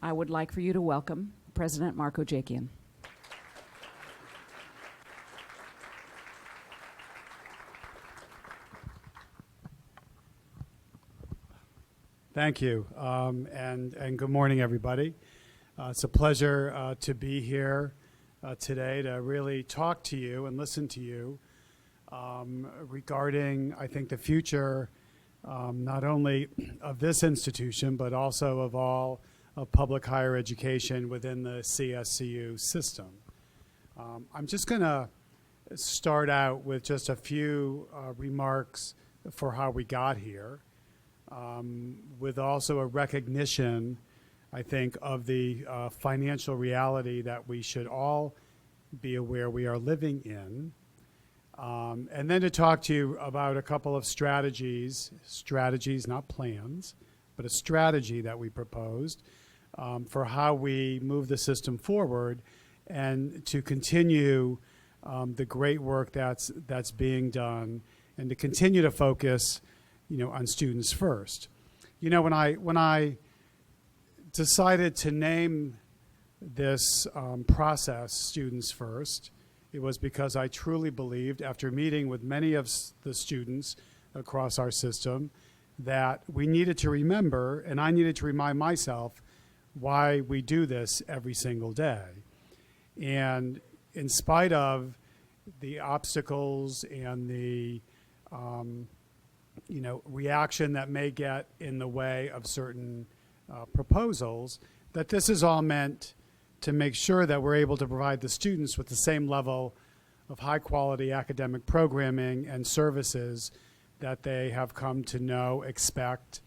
I would like for you to welcome President Mark Ojakian. Thank you, and good morning, everybody. It's a pleasure to be here today to really talk to you and listen to you regarding, I think, the future not only of this institution, but also of all of public higher education within the CSCU system. I'm just going to start out with just a few remarks for how we got here, with also a recognition, I think, of the financial reality that we should all be aware we are living in. And then to talk to you about a couple of strategies, not plans, but a strategy that we proposed for how we move the system forward and to continue the great work that's being done and to continue to focus, on students first. When I decided to name this process Students First, it was because I truly believed, after meeting with many of the students across our system, that we needed to remember, and I needed to remind myself, why we do this every single day. And in spite of the obstacles and the reaction that may get in the way of certain proposals, that this is all meant to make sure that we're able to provide the students with the same level of high quality academic programming and services that they have come to know, expect,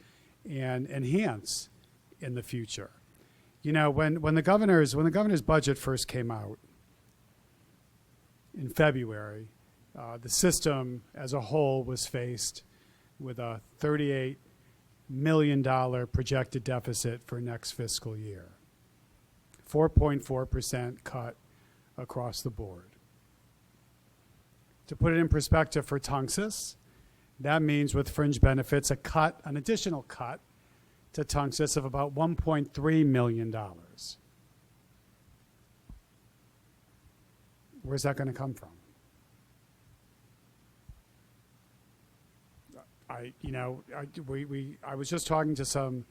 and enhance in the future. When the governor's budget first came out in February, the system as a whole was faced with a $38 million projected deficit for next fiscal year. 4.4% cut across the board. To put it in perspective for Tunxis, that means with fringe benefits, an additional cut to Tunxis of about $1.3 million. Where's that going to come from? I was just talking to some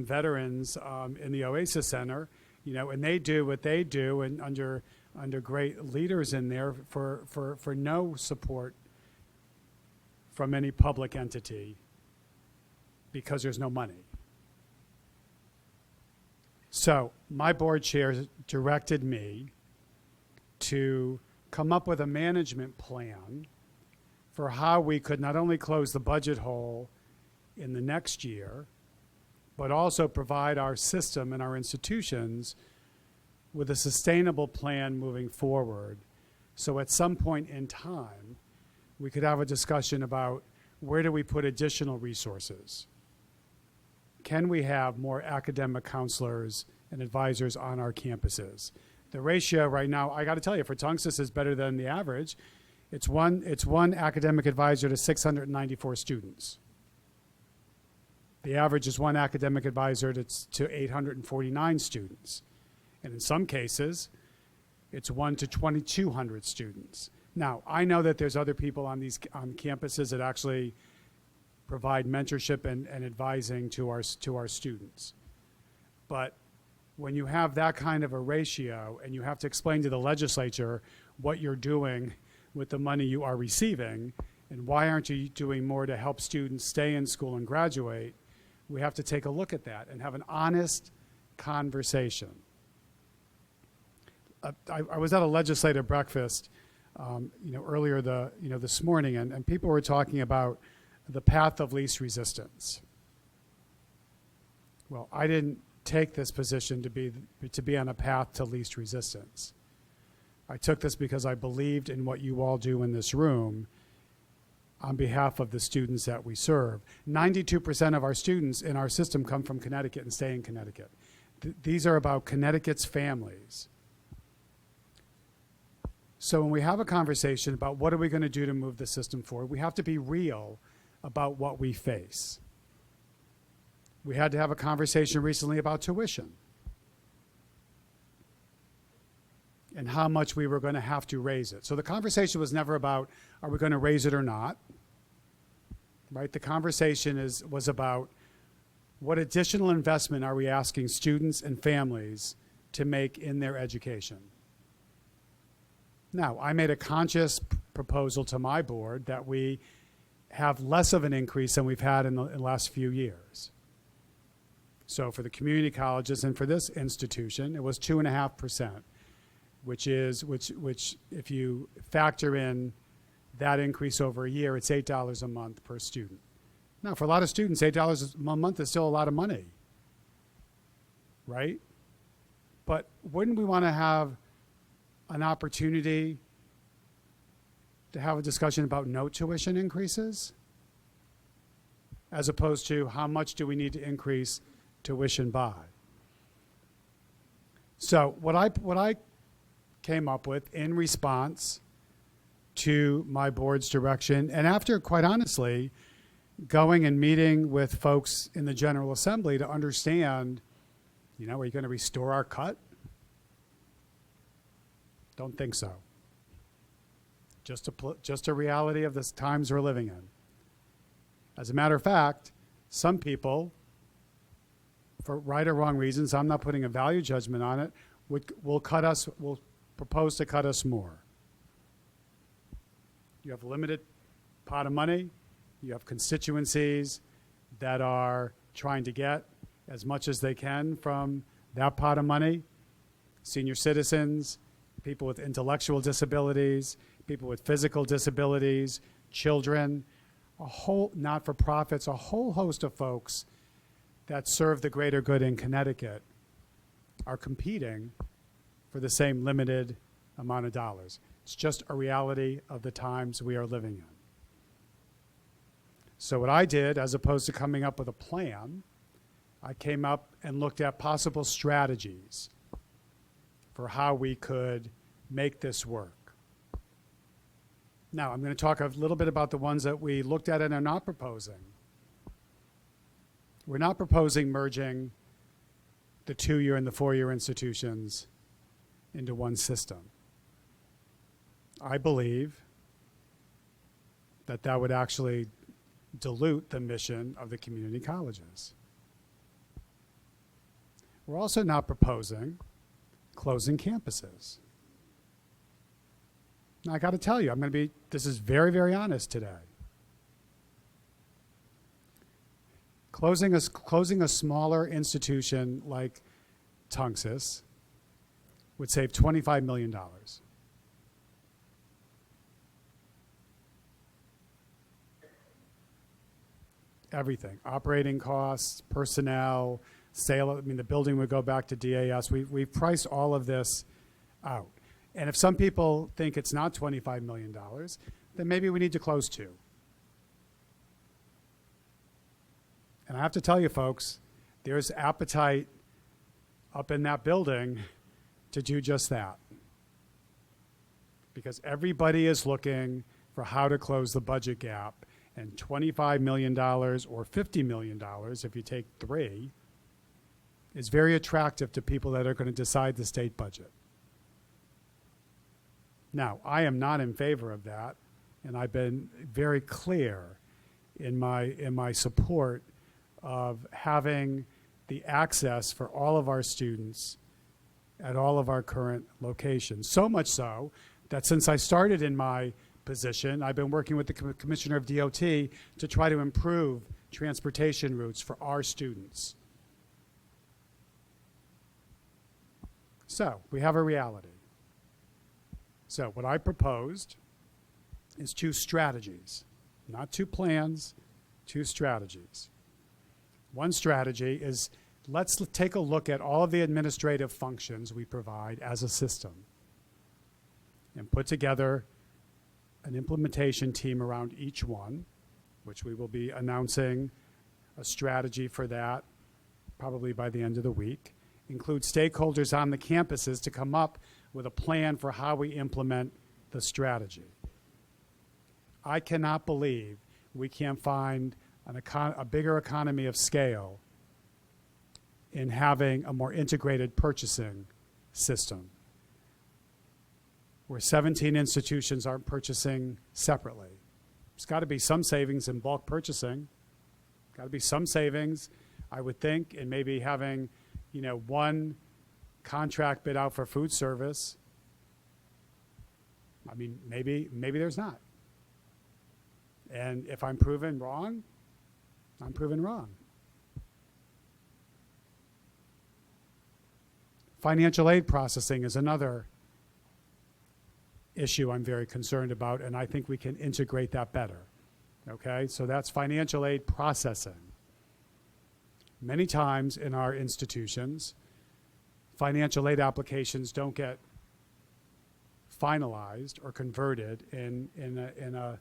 veterans in the Oasis Center, and they do what they do, and under great leaders in there for no support from any public entity because there's no money. So my board chair directed me to come up with a management plan for how we could not only close the budget hole in the next year, but also provide our system and our institutions with a sustainable plan moving forward. So at some point in time, we could have a discussion about where do we put additional resources? Can we have more academic counselors and advisors on our campuses? The ratio right now, I got to tell you, for Tunxis is better than the average. It's one academic advisor to 694 students. The average is one academic advisor to 849 students. And in some cases, it's 1 to 2,200 students. Now, I know that there's other people on campuses that actually provide mentorship and advising to our students. But when you have that kind of a ratio and you have to explain to the legislature what you're doing with the money you are receiving and why aren't you doing more to help students stay in school and graduate, we have to take a look at that and have an honest conversation. I was at a legislative breakfast, earlier this morning, and people were talking about the path of least resistance. Well, I didn't take this position to be on a path to least resistance. I took this because I believed in what you all do in this room on behalf of the students that we serve. 92% of our students in our system come from Connecticut and stay in Connecticut. These are about Connecticut's families. So when we have a conversation about what are we going to do to move the system forward, we have to be real about what we face. We had to have a conversation recently about tuition. and how much we were going to have to raise it. So the conversation was never about, are we going to raise it or not? Right? The conversation was about, what additional investment are we asking students and families to make in their education? Now, I made a conscious proposal to my board that we have less of an increase than we've had in the last few years. So for the community colleges and for this institution, it was 2.5%, which if you factor in that increase over a year, it's $8 a month per student. Now, for a lot of students, $8 a month is still a lot of money, right? But wouldn't we want to have an opportunity to have a discussion about no tuition increases, as opposed to how much do we need to increase tuition by? So what I came up with in response to my board's direction, and after, quite honestly, going and meeting with folks in the General Assembly to understand, are you going to restore our cut? Don't think so. Just a reality of the times we're living in. As a matter of fact, some people, for right or wrong reasons, I'm not putting a value judgment on it, will propose to cut us more. You have a limited pot of money. You have constituencies that are trying to get as much as they can from that pot of money. Senior citizens, people with intellectual disabilities, people with physical disabilities, children, a whole not-for-profits, a whole host of folks that serve the greater good in Connecticut are competing for the same limited amount of dollars. It's just a reality of the times we are living in. So what I did, as opposed to coming up with a plan, I came up and looked at possible strategies for how we could make this work. Now, I'm going to talk a little bit about the ones that we looked at and are not proposing. We're not proposing merging the 2-year and the 4-year institutions into one system. I believe that would actually dilute the mission of the community colleges. We're also not proposing closing campuses. Now, I got to tell you, this is very, very honest today. Closing a smaller institution like Tunxis would save $25 million. Everything, operating costs, personnel, sale, the building would go back to DAS. We've priced all of this out. And if some people think it's not $25 million, then maybe we need to close 2. And I have to tell you, folks, there's appetite up in that building to do just that. Because everybody is looking for how to close the budget gap. And $25 million or $50 million, if you take 3, is very attractive to people that are going to decide the state budget. Now, I am not in favor of that, and I've been very clear in my support of having the access for all of our students at all of our current locations. So much so that since I started in my position, I've been working with the Commissioner of DOT to try to improve transportation routes for our students. So we have a reality. So what I proposed is 2 strategies, not 2 plans, 2 strategies. One strategy is, let's take a look at all of the administrative functions we provide as a system and put together an implementation team around each one, which we will be announcing a strategy for that probably by the end of the week. Include stakeholders on the campuses to come up with a plan for how we implement the strategy. I cannot believe we can't find a bigger economy of scale in having a more integrated purchasing system. where 17 institutions aren't purchasing separately. There's got to be some savings in bulk purchasing. Got to be some savings, I would think, in maybe having, one contract bid out for food service. I mean, maybe there's not. And if I'm proven wrong, I'm proven wrong. Financial aid processing is another issue I'm very concerned about, and I think we can integrate that better. Okay, so that's financial aid processing. Many times in our institutions, financial aid applications don't get finalized or converted in a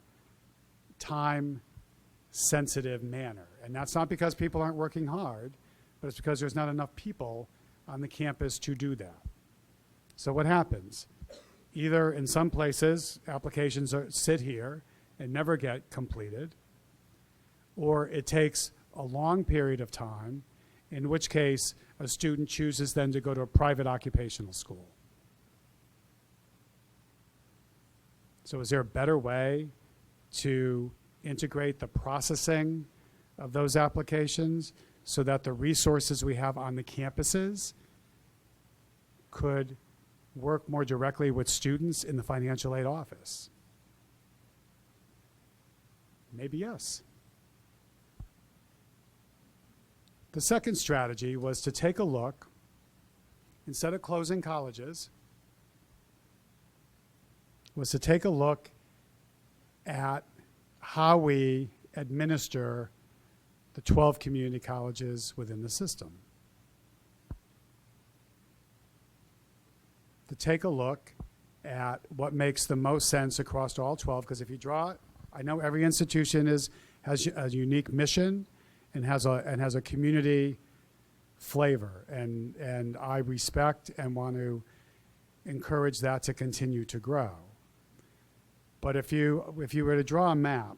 time-sensitive manner. And that's not because people aren't working hard, but it's because there's not enough people on the campus to do that. So what happens? Either in some places, applications sit here and never get completed, or it takes a long period of time, in which case a student chooses then to go to a private occupational school. So is there a better way to integrate the processing of those applications so that the resources we have on the campuses could work more directly with students in the financial aid office? Maybe yes. The second strategy was to take a look, instead of closing colleges, was to take a look at how we administer the 12 community colleges within the system. To take a look at what makes the most sense across all 12, because if you draw, I know every institution has a unique mission and has a community flavor, and I respect and want to encourage that to continue to grow. But if you were to draw a map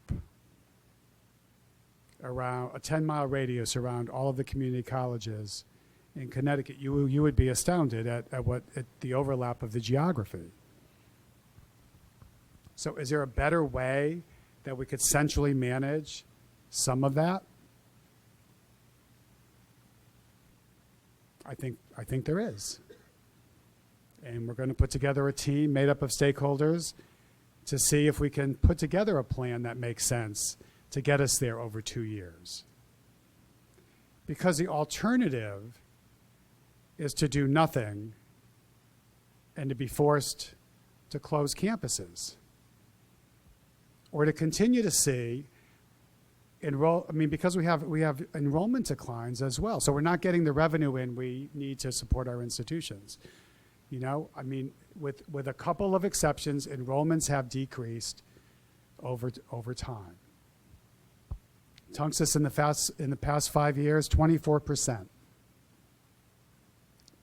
around a 10-mile radius around all of the community colleges in Connecticut, you would be astounded at the overlap of the geography. So is there a better way that we could centrally manage some of that? I think there is. And we're going to put together a team made up of stakeholders to see if we can put together a plan that makes sense to get us there over 2 years. Because the alternative is to do nothing and to be forced to close campuses, or to continue to see because we have enrollment declines as well. So we're not getting the revenue in we need to support our institutions. With a couple of exceptions, enrollments have decreased over time. Tungus in the past 5 years, 24%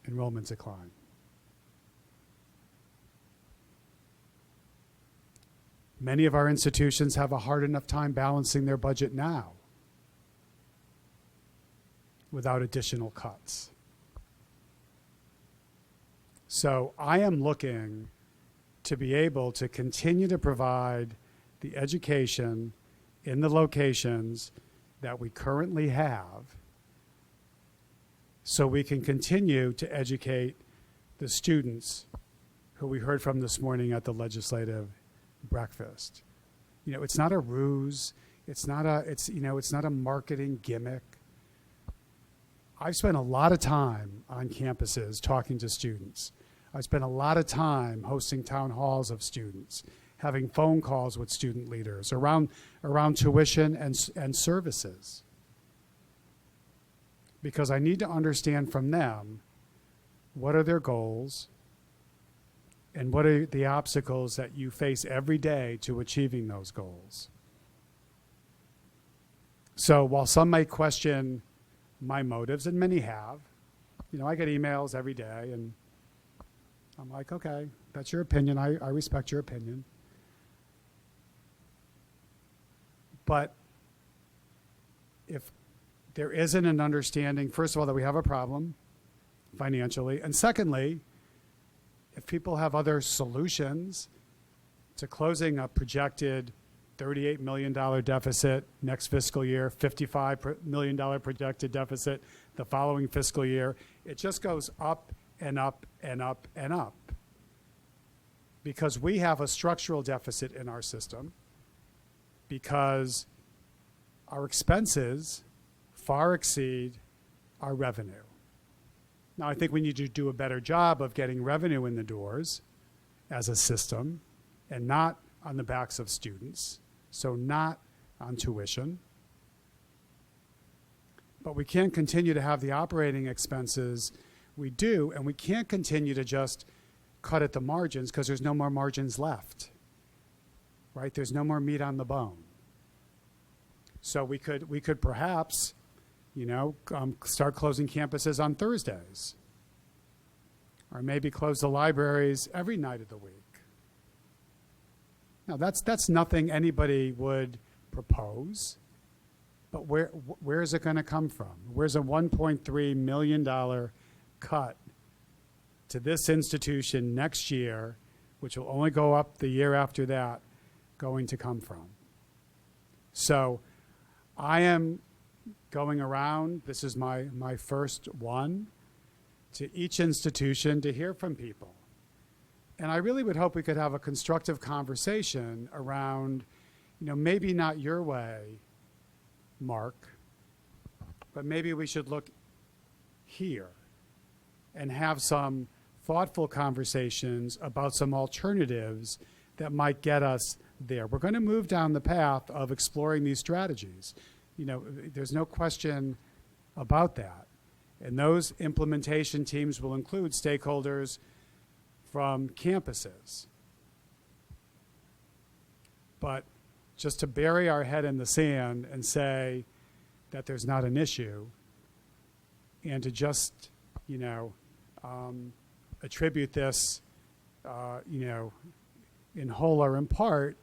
enrollment decline. Many of our institutions have a hard enough time balancing their budget now without additional cuts. So I am looking to be able to continue to provide the education in the locations that we currently have, so we can continue to educate the students who we heard from this morning at the legislative breakfast. It's not a ruse. It's not a marketing gimmick. I've spent a lot of time on campuses talking to students. I've spent a lot of time hosting town halls of students, having phone calls with student leaders around tuition and services. Because I need to understand from them what are their goals and what are the obstacles that you face every day to achieving those goals. So while some might question my motives, and many have, I get emails every day, and I'm like, okay, that's your opinion. I respect your opinion. But if there isn't an understanding, first of all, that we have a problem financially, and secondly, if people have other solutions to closing a projected $38 million deficit next fiscal year, $55 million projected deficit the following fiscal year, it just goes up and up and up and up. Because we have a structural deficit in our system, because our expenses far exceed our revenue. Now, I think we need to do a better job of getting revenue in the doors as a system and not on the backs of students, so not on tuition. But we can't continue to have the operating expenses we do, and we can't continue to just cut at the margins because there's no more margins left, right? There's no more meat on the bone. So we could perhaps, start closing campuses on Thursdays, or maybe close the libraries every night of the week. Now, that's nothing anybody would propose, but where is it going to come from? Where's a $1.3 million cut to this institution next year, which will only go up the year after that, going to come from? So I am going around, this is my first one, to each institution to hear from people. And I really would hope we could have a constructive conversation around, maybe not your way, Mark, but maybe we should look here and have some thoughtful conversations about some alternatives that might get us there. We're going to move down the path of exploring these strategies. There's no question about that. And those implementation teams will include stakeholders from campuses. But just to bury our head in the sand and say that there's not an issue, and to just, attribute this, in whole or in part,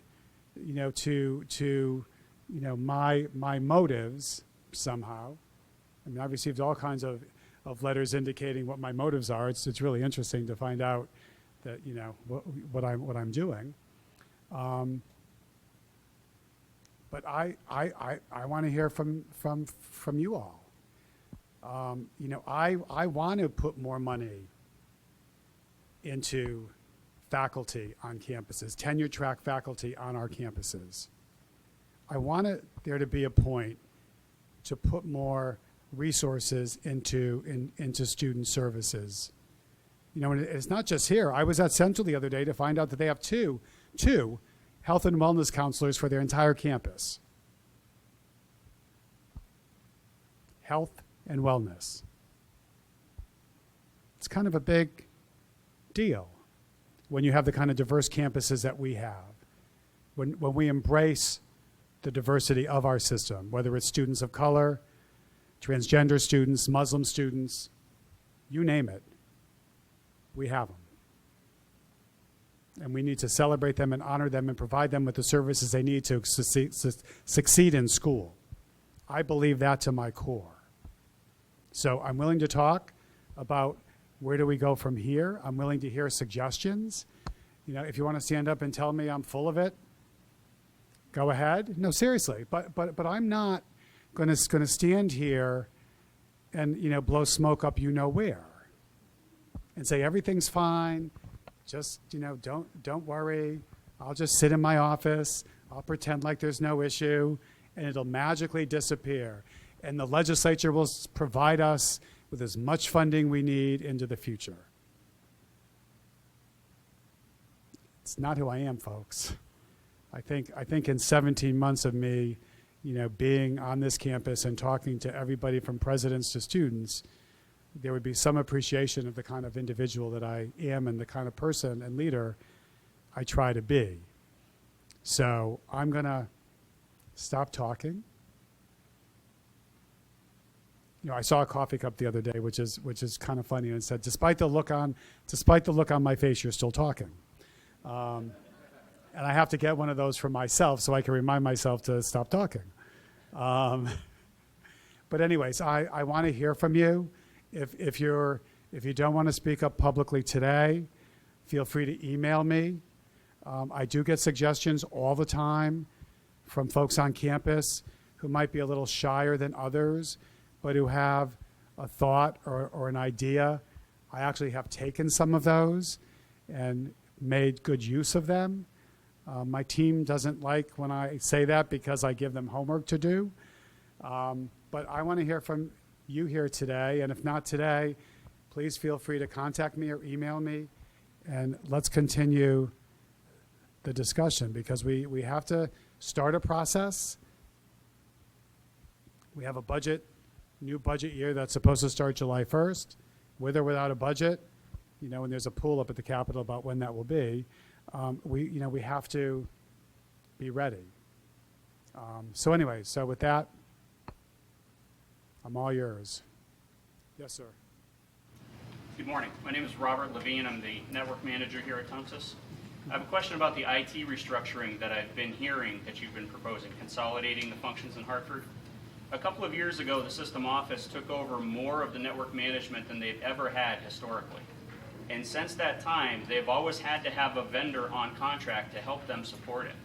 to my motives somehow. I mean, I've received all kinds of letters indicating what my motives are. It's really interesting to find out that what I'm doing. But I want to hear from you all. I want to put more money into faculty on campuses, tenure track faculty on our campuses. I want there to be a point to put more resources into student services. And it's not just here. I was at Central the other day to find out that they have two health and wellness counselors for their entire campus. Health and wellness. It's kind of a big deal when you have the kind of diverse campuses that we have. When we embrace the diversity of our system, whether it's students of color, transgender students, Muslim students, you name it, we have them. And we need to celebrate them and honor them and provide them with the services they need to succeed in school. I believe that to my core. So I'm willing to talk about where do we go from here. I'm willing to hear suggestions. If you want to stand up and tell me I'm full of it, go ahead. No, seriously. But I'm not going to stand here and blow smoke up where and say everything's fine. Just don't worry. I'll just sit in my office. I'll pretend like there's no issue, and it'll magically disappear. And the legislature will provide us with as much funding we need into the future. It's not who I am, folks. I think in 17 months of me, being on this campus and talking to everybody from presidents to students, there would be some appreciation of the kind of individual that I am and the kind of person and leader I try to be. So I'm going to stop talking. I saw a coffee cup the other day, which is kind of funny, and it said, "Despite the look on my face, you're still talking." And I have to get one of those for myself so I can remind myself to stop talking. But anyways, I want to hear from you. If you don't want to speak up publicly today, feel free to email me. I do get suggestions all the time from folks on campus who might be a little shyer than others, but who have a thought or an idea. I actually have taken some of those and made good use of them. My team doesn't like when I say that because I give them homework to do. But I want to hear from you here today, and if not today, please feel free to contact me or email me, and let's continue the discussion, because we have to start a process. We have a new budget year that's supposed to start July 1st, with or without a budget, and there's a pool up at the Capitol about when that will be. We have to be ready. So with that, I'm all yours. Yes, sir. Good morning. My name is Robert Levine. I'm the network manager here at Tonsys. I have a question about the IT restructuring that I've been hearing that you've been proposing, consolidating the functions in Hartford. A couple of years ago, the system office took over more of the network management than they've ever had historically. And since that time, they've always had to have a vendor on contract to help them support it.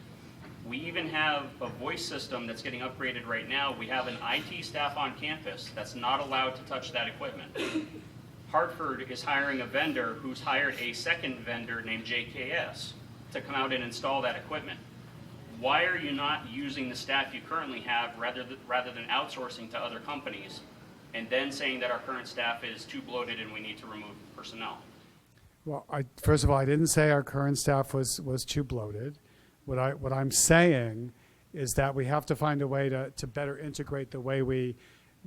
We even have a voice system that's getting upgraded right now. We have an IT staff on campus that's not allowed to touch that equipment. Hartford is hiring a vendor who's hired a second vendor named JKS to come out and install that equipment. Why are you not using the staff you currently have rather than outsourcing to other companies and then saying that our current staff is too bloated and we need to remove personnel? Well, first of all, I didn't say our current staff was too bloated. What I'm saying is that we have to find a way to better integrate the way we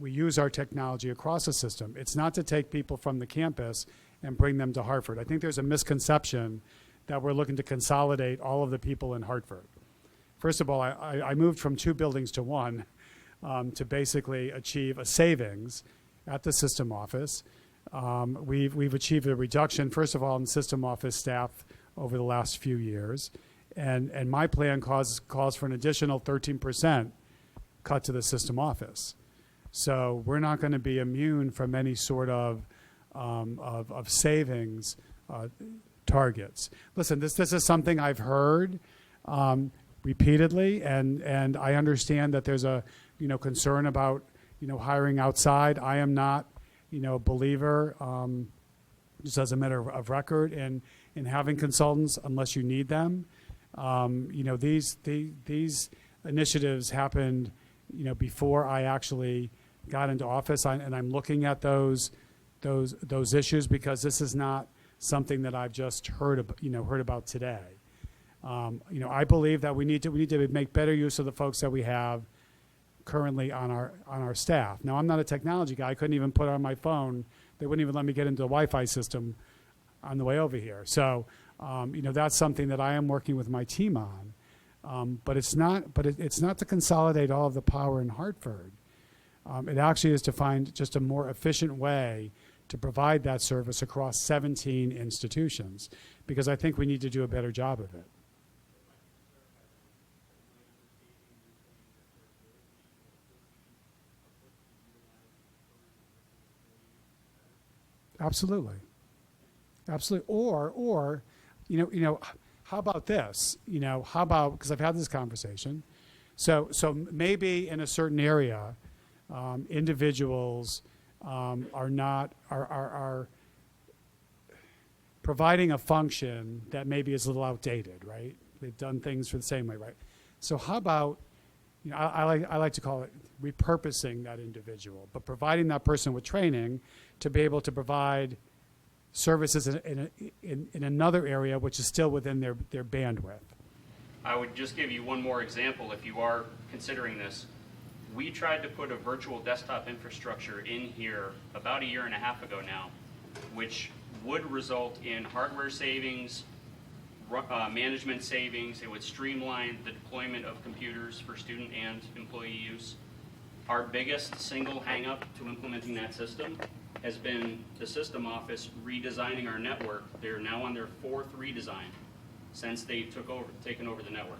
use our technology across the system. It's not to take people from the campus and bring them to Hartford. I think there's a misconception that we're looking to consolidate all of the people in Hartford. First of all, I moved from 2 buildings to 1 to basically achieve a savings at the system office. We've achieved a reduction, first of all, in system office staff over the last few years. And my plan calls for an additional 13% cut to the system office. So we're not going to be immune from any sort of savings targets. Listen, this is something I've heard repeatedly, and I understand that there's a concern about hiring outside. I am not a believer, just as a matter of record, in having consultants unless you need them. These initiatives happened before I actually got into office, and I'm looking at those issues because this is not something that I've just heard about today. I believe that we need to make better use of the folks that we have currently on our staff. Now, I'm not a technology guy. I couldn't even put on my phone. They wouldn't even let me get into the Wi-Fi system on the way over here. So, that's something that I am working with my team on. But it's not to consolidate all of the power in Hartford. It actually is to find just a more efficient way to provide that service across 17 institutions, because I think we need to do a better job of it. Absolutely. Or, how about this? How about, because I've had this conversation. So maybe in a certain area, individuals are providing a function that maybe is a little outdated, right? They've done things for the same way, right? So how about, I like to call it repurposing that individual, but providing that person with training to be able to provide services in another area which is still within their bandwidth. I would just give you one more example if you are considering this. We tried to put a virtual desktop infrastructure in here about 1.5 years ago now, which would result in hardware savings, management savings. It would streamline the deployment of computers for student and employee use. Our biggest single hang-up to implementing that system has been the system office redesigning our network. They're now on their 4th redesign since they taken over the network.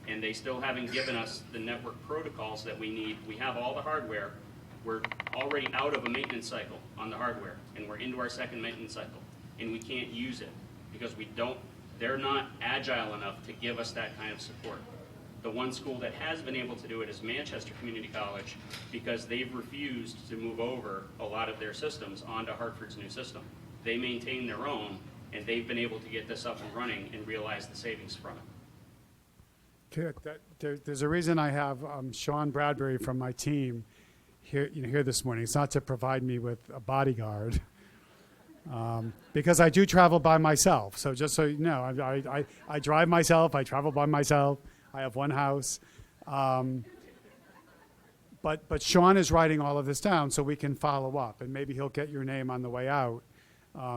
And they still haven't given us the network protocols that we need. We have all the hardware. We're already out of a maintenance cycle on the hardware, and we're into our 2nd maintenance cycle, and we can't use it. because they're not agile enough to give us that kind of support. The one school that has been able to do it is Manchester Community College, because they've refused to move over a lot of their systems onto Hartford's new system. They maintain their own, and they've been able to get this up and running and realize the savings from it. Okay, there's a reason I have Sean Bradbury from my team here this morning. It's not to provide me with a bodyguard, because I do travel by myself. So just so you know, I drive myself, I travel by myself, I have one house. But Sean is writing all of this down so we can follow up, and maybe he'll get your name on the way out,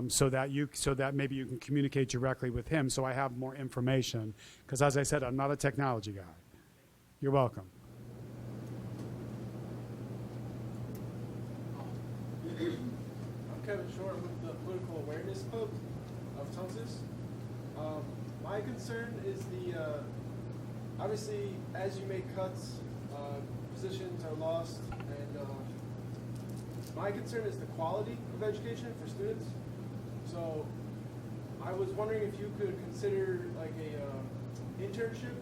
so that maybe you can communicate directly with him, so I have more information. Because as I said, I'm not a technology guy. You're welcome. I'm Kevin Short with the Political Awareness Club of Tonsis. My concern is obviously, as you make cuts, positions are lost, and my concern is the quality of education for students. So I was wondering if you could consider like a internship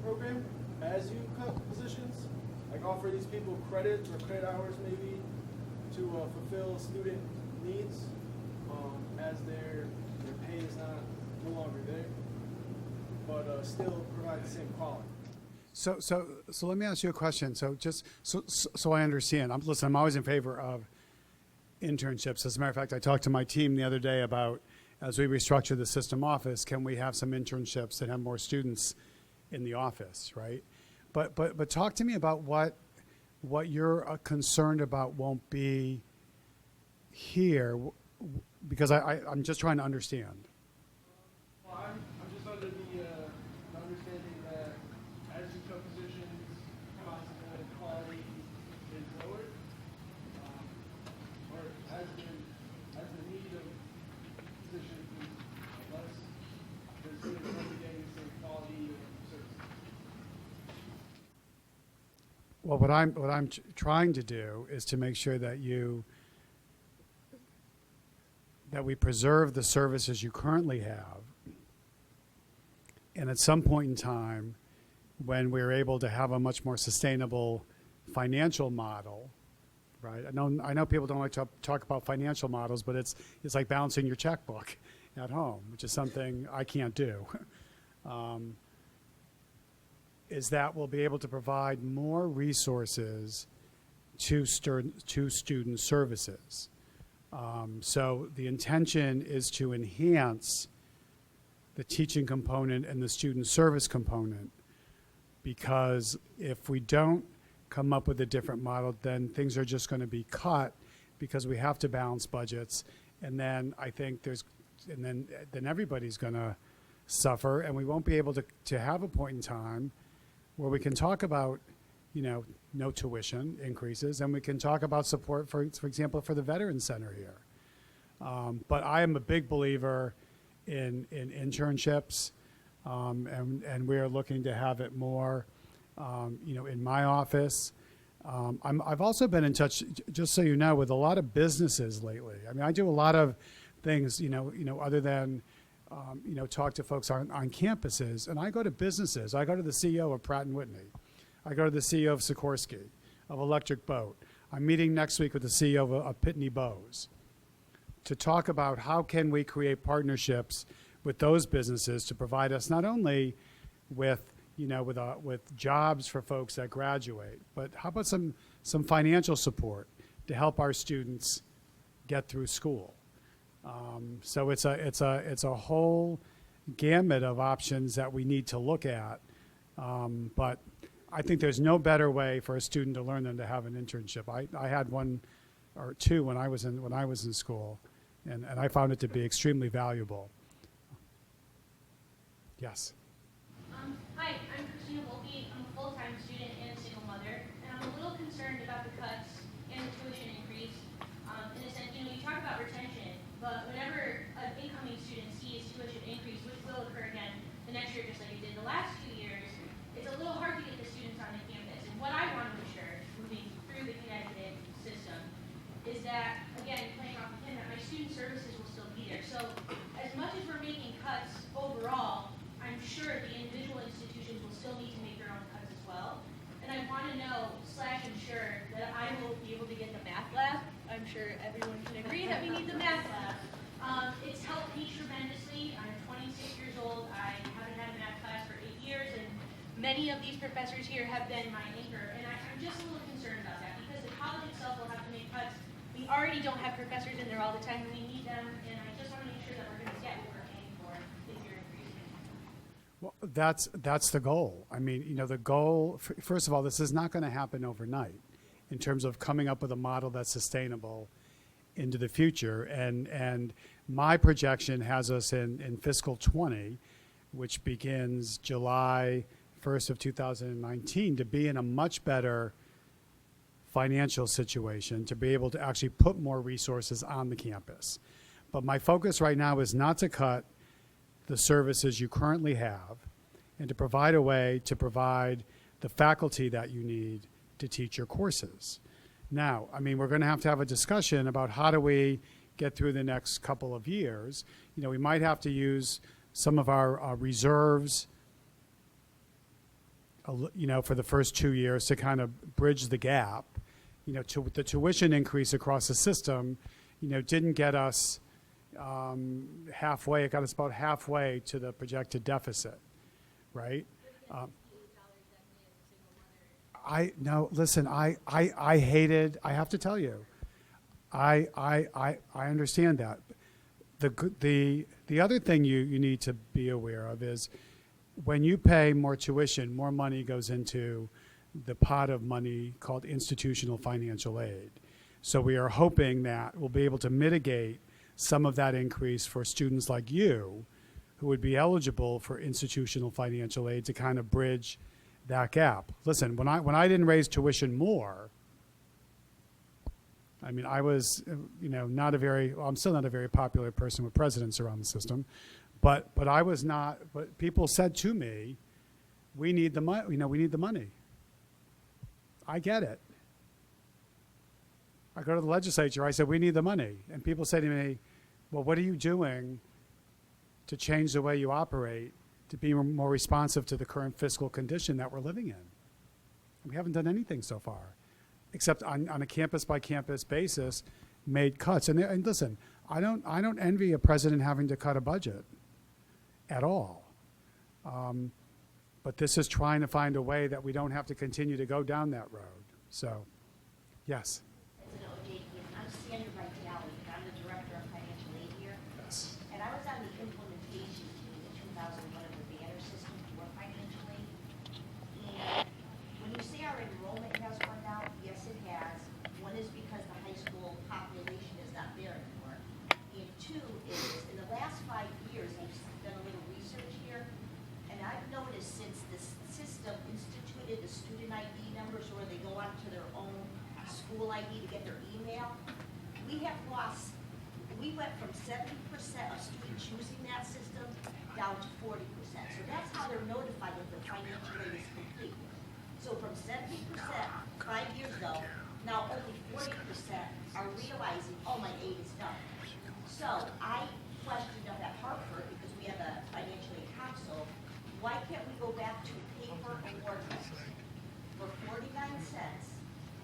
program as you cut positions, like offer these people credits or credit hours maybe to fulfill student needs, as their pay is no longer there, but still provide the same quality. So let me ask you a question. So I understand. I'm always in favor of internships. As a matter of fact, I talked to my team the other day about, as we restructure the system office, can we have some internships that have more students in the office, right? But talk to me about what you're concerned about won't be here, because I'm just trying to understand. Well, I'm just under the understanding that as you cut positions, possible quality is lowered, or as the need of positions is less, the students won't be getting the same quality of service. Well, what I'm trying to do is to make sure that we preserve the services you currently have, and at some point in time, when we're able to have a much more sustainable financial model, right? I know people don't like to talk about financial models, but it's like balancing your checkbook at home, which is something I can't do. Is that we'll be able to provide more resources to student services. So the intention is to enhance the teaching component and the student service component, because if we don't come up with a different model, then things are just going to be cut because we have to balance budgets, and then I think then everybody's going to suffer, and we won't be able to have a point in time where we can talk about, no tuition increases, and we can talk about support, for example, for the Veterans Center here. But I am a big believer in internships, and we are looking to have it more, in my office. I've also been in touch, just so you know, with a lot of businesses lately. I mean, I do a lot of things, other than, talk to folks on campuses, and I go to businesses. I go to the CEO of Pratt & Whitney. I go to the CEO of Sikorsky, of Electric Boat. I'm meeting next week with the CEO of Pitney Bowes to talk about how can we create partnerships with those businesses to provide us not only with jobs for folks that graduate, but how about some financial support to help our students get through school. So it's a whole gamut of options that we need to look at, but I think there's no better way for a student to learn than to have an internship. I had one or two when I was in school, and I found it to be extremely valuable. Yes. Hi, I'm Christina Volpe. I'm a full-time student and a single mother, and I'm a little concerned about the cuts and the tuition increase. In a sense, you talk about retention, but whenever an incoming student sees tuition increase, which will occur again the next year, just like it did the last 2 years, it's a little hard to get the students on the campus. And what I want to ensure, moving through the Connecticut system, is that, again, playing off of him, that my student services will still be there. So as much as we're making many of these professors here have been my anchor, and I'm just a little concerned about that because the college itself will have to make cuts. We already don't have professors in there all the time, and we need them, and I just want to make sure that we're going to get what we're paying for if you're increasing. Well, that's the goal. I mean, the goal, first of all, this is not going to happen overnight in terms of coming up with a model that's sustainable into the future. And my projection has us in fiscal 20, which begins July 1st of 2019, to be in a much better financial situation, to be able to actually put more resources on the campus. But my focus right now is not to cut the services you currently have and to provide a way to provide the faculty that you need to teach your courses. Now, I mean, we're going to have a discussion about how do we get through the next couple of years. We might have to use some of our reserves, for the first 2 years to kind of bridge the gap. To the tuition increase across the system, didn't get us halfway. It got us about halfway to the projected deficit, right? I hated. I have to tell you, I understand that. The other thing you need to be aware of is when you pay more tuition, more money goes into the pot of money called institutional financial aid. So we are hoping that we'll be able to mitigate some of that increase for students like you who would be eligible for institutional financial aid to kind of bridge that gap. Listen, when I didn't raise tuition more, I mean, I was, I'm still not a very popular person with presidents around the system, but I was not, but people said to me, we need the money, we need the money. I get it. I go to the legislature, I said, we need the money. And people say to me, well, what are you doing to change the way you operate to be more responsive to the current fiscal condition that we're living in? We haven't done anything so far, except on a campus-by-campus basis, made cuts. And listen, I don't envy a president having to cut a budget at all. But this is trying to find a way that we don't have to continue to go down that road. So, yes. President Ojakian, I'm Sandra Vitale, and I'm the Director of Financial Aid here. Yes. And I was on the implementation team in 2001 of the banner system for financial aid. And when you say our enrollment has gone down, yes, it has. One is because the high school population is not there anymore. And two is, in the last 5 years, I've done a little research here, and I've noticed since this system instituted the student ID numbers where they go onto their own school ID to get their email, we went from 70% of students using that system down to 40%. So that's how they're notified that the financial aid is complete. So from 70% 5 years ago, now only 40% are realizing, oh, my aid is done. So I questioned up at Hartford, because we have a financial aid council, why can't we go back to paper award lists? For 49 cents,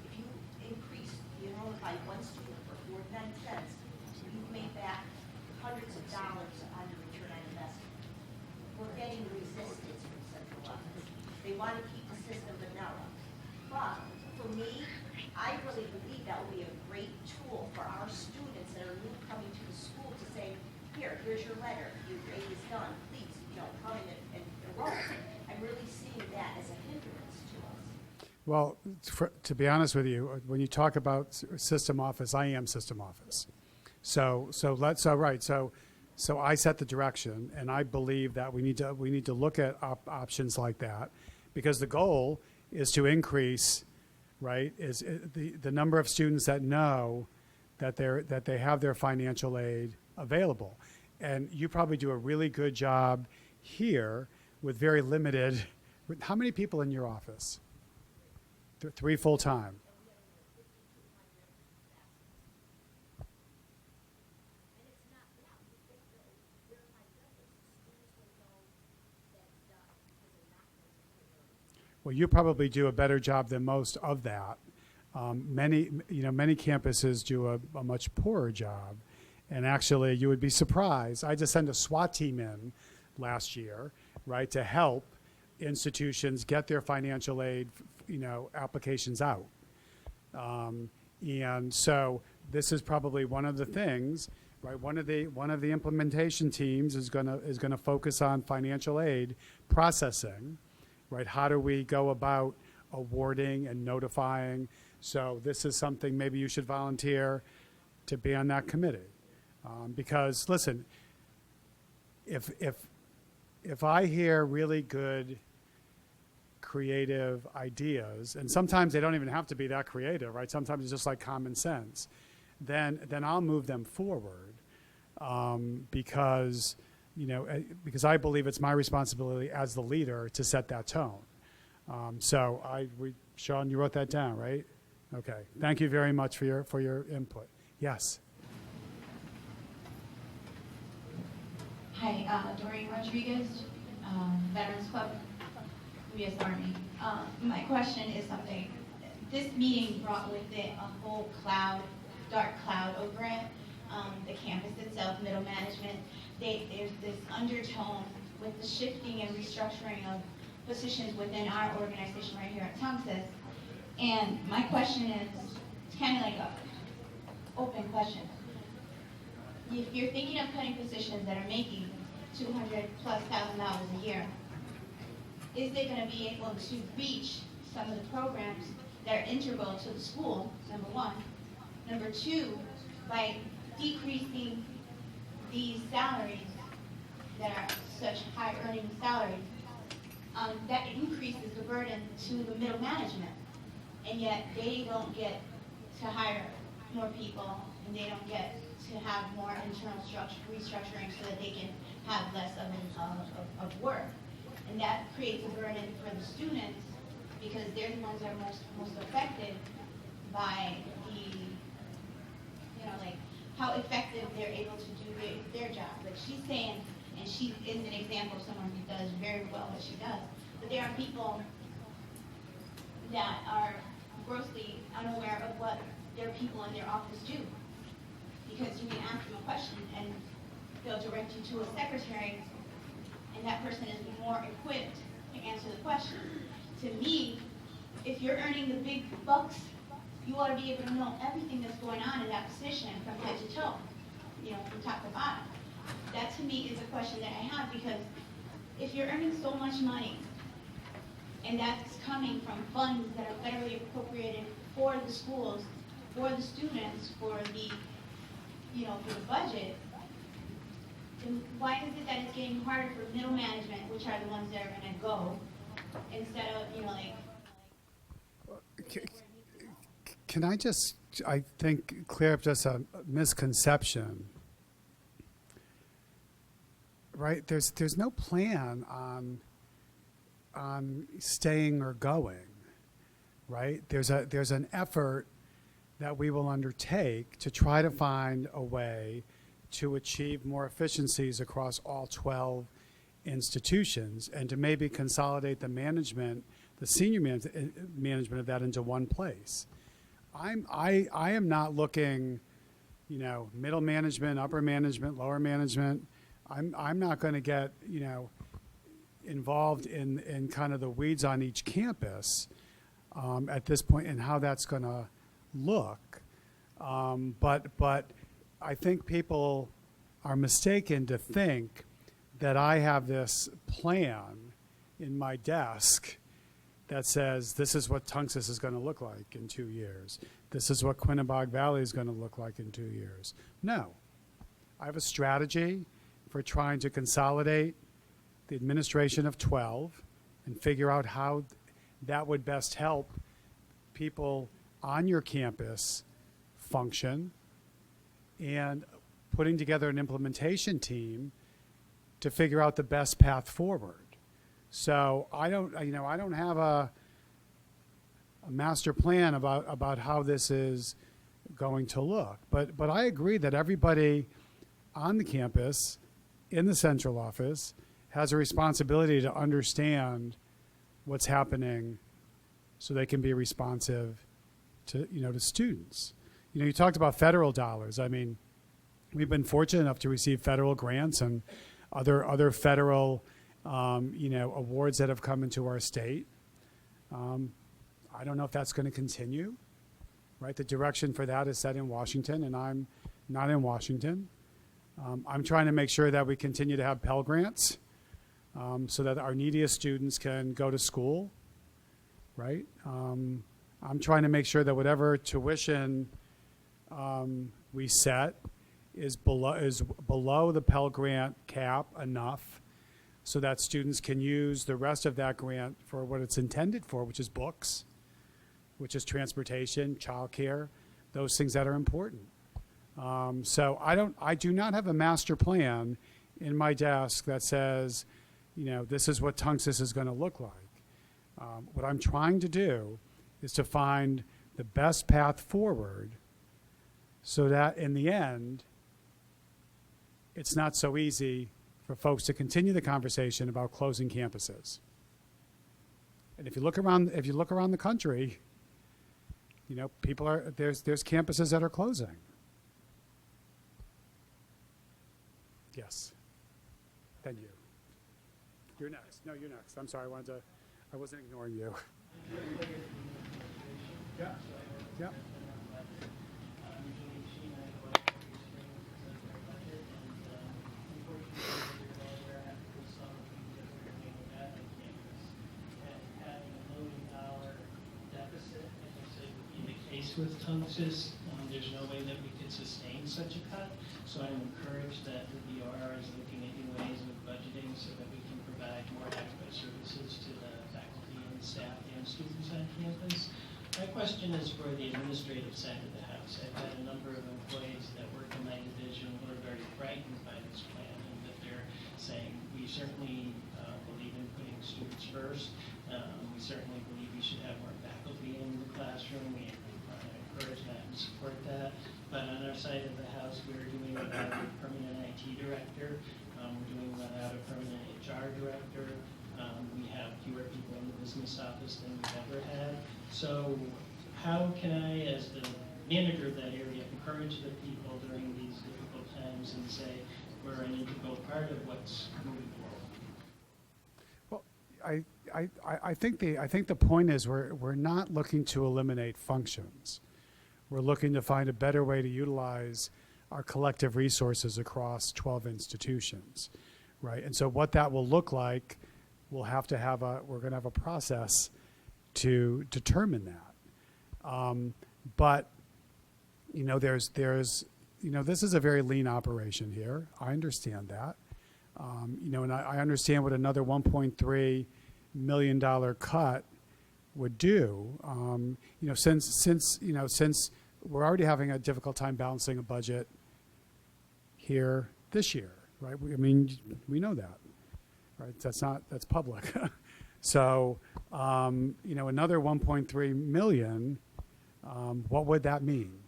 if you increase the enrollment by one student for 49 cents, you've made back hundreds of dollars on your return on investment. We're getting resistance from central office. They want to keep the system vanilla. But for me, I really believe that would be a great tool for our students that are new coming to the school to say, here's your letter, your grade is done, please, come in and enroll. I'm really seeing that as a hindrance to us. Well, to be honest with you, when you talk about system office, I am system office. So I set the direction, and I believe that we need to look at options like that, because the goal is to increase, right? Is the number of students that know that they have their financial aid available, and you probably do a really good job here with very limited. How many people in your office? 3 full time. Well, you probably do a better job than most of that. Many campuses do a much poorer job, and actually, you would be surprised. I just sent a SWAT team in last year, right, to help institutions get their financial aid, applications out. And so this is probably one of the things, right? One of the implementation teams is gonna focus on financial aid processing, right? How do we go about awarding and notifying? So this is something maybe you should volunteer to be on that committee, because listen, if I hear really good creative ideas, and sometimes they don't even have to be that creative, right? Sometimes it's just like common sense. Then I'll move them forward, because I believe it's my responsibility as the leader to set that tone. Sean, you wrote that down, right? Okay. Thank you very much for your input. Yes. Hi, Doreen Rodriguez, Veterans Club, U.S. Army. My question is something, this meeting brought with it a whole dark cloud over it. The campus itself, middle management, there's this undertone with the shifting and restructuring of positions within our organization right here at Tonsas. And my question is, it's kind of like a open question. If you're thinking of cutting positions that are making $200,000+ a year, is they going to be able to reach some of the programs that are integral to the school, number one? Number two, by decreasing these salaries that are such high earning salaries, that increases the burden to the middle management. And yet they don't get to hire more people, and they don't get to have more internal restructuring so that they can have less of work. And that creates a burden for the students, because they're the ones that are most affected by the, like how effective they're able to do their job. Like she's saying, and she is an example of someone who does very well what she does, but there are people that are grossly unaware of what their people in their office do. Because you can ask them a question and they'll direct you to a secretary, and that person is more equipped to answer the question. To me, if you're earning the big bucks, you ought to be able to know everything that's going on in that position from head to toe, from top to bottom. That to me is a question that I have, because if you're earning so much money, and that's coming from funds that are federally appropriated for the schools, for the students, for the, for the budget, then why is it that it's getting harder for middle management, which are the ones that are going to go, instead of, Can I just, I think, clear up just a misconception, right? There's no plan on staying or going, right? There's an effort that we will undertake to try to find a way to achieve more efficiencies across all 12 institutions, and to maybe consolidate the management, the senior management of that into one place. I am not looking, middle management, upper management, lower management. I'm not going to get, involved in kind of the weeds on each campus at this point, and how that's going to look. But I think people are mistaken to think that I have this plan in my desk that says this is what Tonsas is going to look like in 2 years. This is what Quinebaug Valley is going to look like in 2 years. No. I have a strategy for trying to consolidate the administration of 12 and figure out how that would best help people on your campus function, and putting together an implementation team to figure out the best path forward. So I don't have a master plan about how this is going to look. But I agree that everybody on the campus, in the central office, has a responsibility to understand what's happening so they can be responsive to, to students. You talked about federal dollars. I mean, we've been fortunate enough to receive federal grants and other federal awards that have come into our state. I don't know if that's going to continue, right? The direction for that is set in Washington, and I'm not in Washington. I'm trying to make sure that we continue to have Pell Grants so that our neediest students can go to school, right? I'm trying to make sure that whatever tuition we set is below the Pell Grant cap enough so that students can use the rest of that grant for what it's intended for, which is books, which is transportation, childcare, those things that are important. So I do not have a master plan in my desk that says, this is what Tunxus is going to look like. What I'm trying to do is to find the best path forward so that in the end, it's not so easy for folks to continue the conversation about closing campuses. And if you look around the country, there's campuses that are closing. Yes. Then you. You're next. No, you're next. I'm sorry. I wasn't ignoring you. Yeah. Yeah. With Tunxus, there's no way that we could sustain such a cut. So I'm encouraged that the DR is looking at new ways of budgeting so that we can provide more adequate services to the faculty and staff and students on campus. My question is for the administrative side of the house. I've had a number of employees that work in my division who are very frightened by this plan, and that they're saying we certainly believe in putting students first. We certainly believe we should have more faculty in the classroom. We encourage that and support that. But on our side of the house, we're doing without a permanent IT director. We're doing without a permanent HR director. We have fewer people in the business office than we've ever had. So how can I, as the manager of that area, encourage the people during these difficult times and say we're an integral part of what's moving forward? Well, I think the point is we're not looking to eliminate functions. We're looking to find a better way to utilize our collective resources across 12 institutions, right? And so what that will look like, we're going to have a process to determine that. But this is a very lean operation here. I understand that. And I understand what another $1.3 million cut would do. Since we're already having a difficult time balancing a budget here this year, right? We know that, right? That's public. So, another 1.3 million, what would that mean?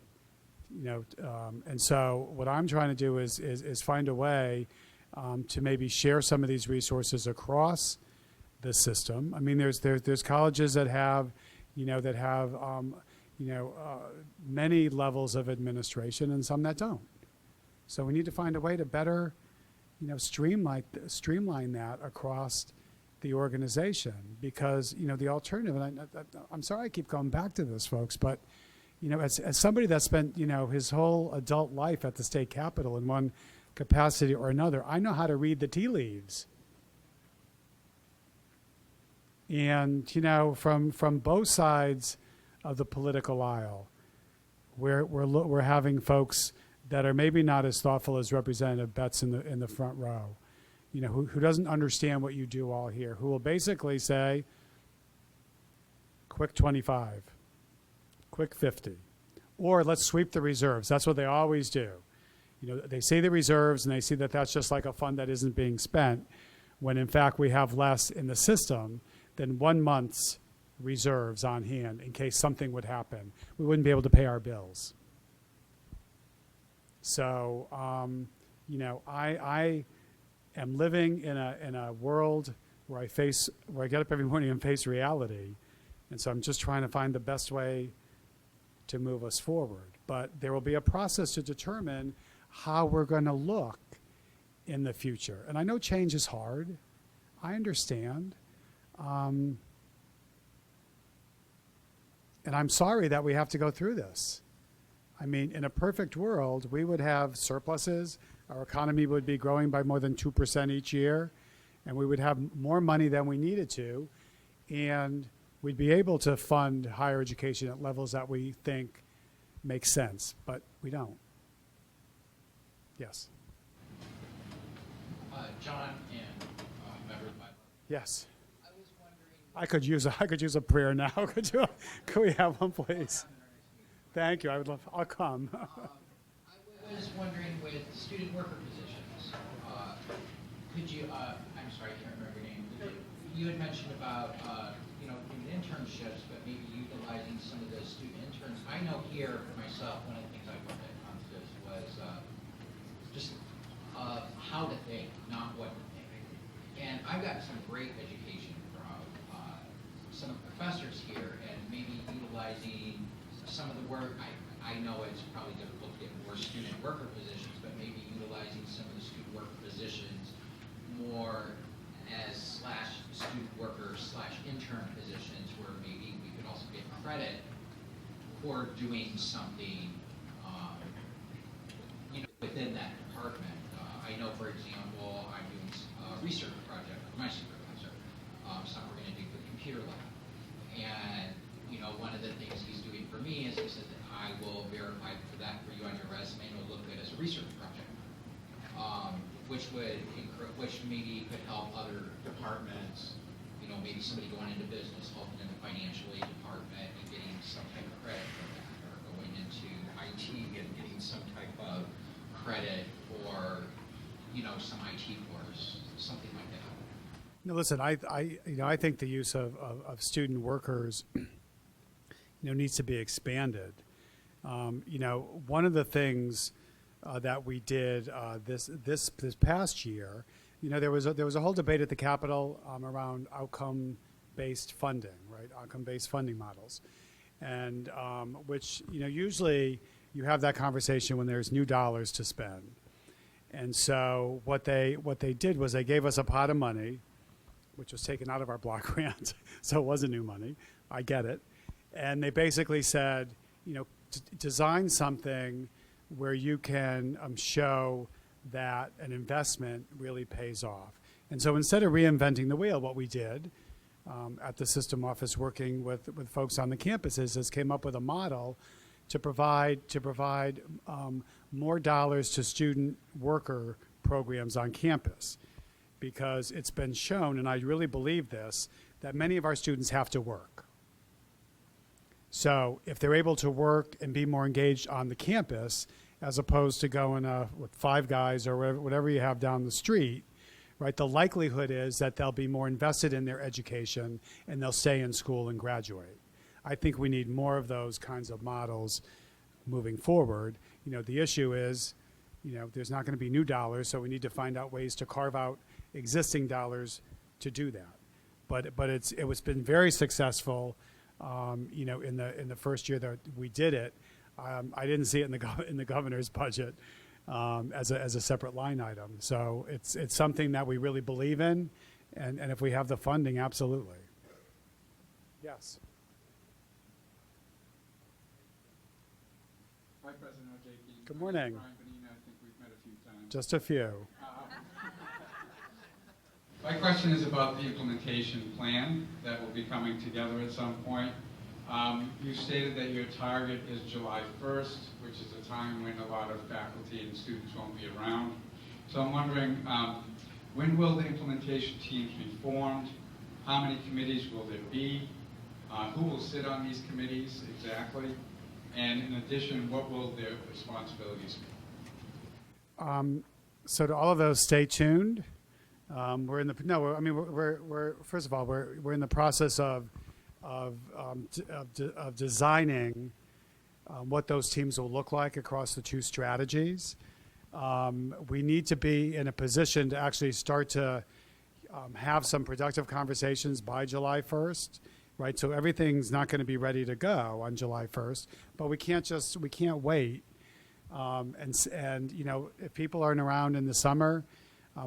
And so what I'm trying to do is find a way to maybe share some of these resources across the system. There's colleges that have, many levels of administration and some that don't. So we need to find a way to better, streamline that across the organization, because the alternative, and I'm sorry I keep going back to this, folks, but as somebody that spent his whole adult life at the state capitol in one capacity or another, I know how to read the tea leaves. And from both sides of the political aisle, we're having folks that are maybe not as thoughtful as Representative Betts in the front row, who doesn't understand what you do all here, who will basically say, quick 25, quick 50, or let's sweep the reserves. That's what they always do. They see the reserves and they see that that's just like a fund that isn't being spent, when in fact we have less in the system than 1 month's reserves on hand in case something would happen. We wouldn't be able to pay our bills. So, I am living in a world where I get up every morning and face reality. And so I'm just trying to find the best way to move us forward. But there will be a process to determine how we're going to look in the future. And I know change is hard. I understand. And I'm sorry that we have to go through this. I mean, in a perfect world, we would have surpluses. Our economy would be growing by more than 2% each year, and we would have more money than we needed to, and we'd be able to fund higher education at levels that we think make sense, but we don't. Yes. John and member of my. Yes. I was wondering. I could use a prayer now. Could we have one, please? Thank you. I would love. I'll come. I was wondering with student worker positions, could you? I'm sorry, I can't remember your name. You had mentioned about doing internships, but maybe utilizing some of the student interns. I know here for myself, one of the things I looked at on this was just how to think, not what to think. And I've got some great education from some of the professors here, and maybe utilizing some of the work. I know it's probably difficult to get more student worker positions, but maybe utilizing some of the student worker positions more as student worker / intern positions, where maybe we could also get credit for doing something within that department. I know, for example, I'm doing a research project with my supervisor, something we're going to do for the computer lab. And, one of the things he's doing for me is he said that I will verify for that for you on your resume, and it'll look good as a research project, which maybe could help other departments, maybe somebody going into business, helping in the financial aid department and getting some type of credit for that, or going into IT and getting some type of credit for, some IT course, something like that. No, listen. I think the use of student workers, needs to be expanded. One of the things that we did this past year, there was a whole debate at the Capitol around outcome-based funding, right? Outcome-based funding models, and which usually you have that conversation when there's new dollars to spend. And so what they did was they gave us a pot of money, which was taken out of our block grant, so it wasn't new money. I get it. And they basically said, design something where you can show that an investment really pays off. And so instead of reinventing the wheel, what we did at the system office, working with folks on the campuses, is came up with a model to provide more dollars to student worker programs on campus, because it's been shown, and I really believe this, that many of our students have to work. So if they're able to work and be more engaged on the campus, as opposed to going with Five Guys or whatever you have down the street, right, the likelihood is that they'll be more invested in their education and they'll stay in school and graduate. I think we need more of those kinds of models moving forward. The issue is, there's not going to be new dollars, so we need to find out ways to carve out existing dollars to do that. But it's been very successful. In the first year that we did it, I didn't see it in the governor's budget as a separate line item. So it's something that we really believe in, and if we have the funding, absolutely. Yes. Hi, President Ojakian. Good morning. Brian Benina. I think we've met a few times. Just a few. My question is about the implementation plan that will be coming together at some point. You stated that your target is July 1st, which is a time when a lot of faculty and students won't be around. So I'm wondering, when will the implementation teams be formed? How many committees will there be? Who will sit on these committees exactly? And in addition, what will their responsibilities be? So to all of those, stay tuned. We're in the we're first of all we're in the process of designing what those teams will look like across the two strategies. We need to be in a position to actually start to have some productive conversations by July 1st, right? So everything's not going to be ready to go on July 1st, but we can't wait. And if people aren't around in the summer,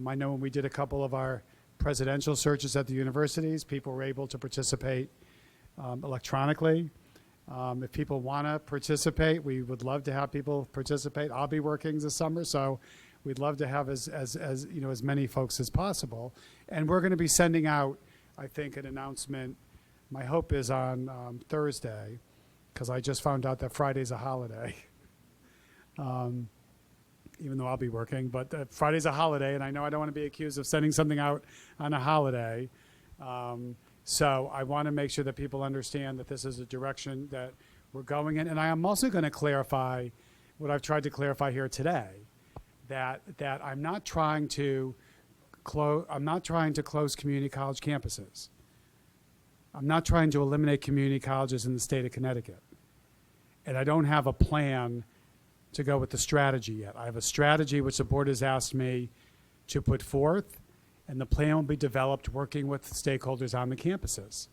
I know when we did a couple of our presidential searches at the universities. People were able to participate electronically. If people want to participate, we would love to have people participate. I'll be working this summer, so we'd love to have as many folks as possible. And we're going to be sending out, I think, an announcement. My hope is on Thursday, because I just found out that Friday's a holiday. Even though I'll be working, but Friday's a holiday, and I know I don't want to be accused of sending something out on a holiday. So I want to make sure that people understand that this is a direction that we're going in. And I am also going to clarify what I've tried to clarify here today, that I'm not trying to close community college campuses. I'm not trying to eliminate community colleges in the state of Connecticut. And I don't have a plan to go with the strategy yet. I have a strategy which the board has asked me to put forth, and the plan will be developed working with stakeholders on the campuses.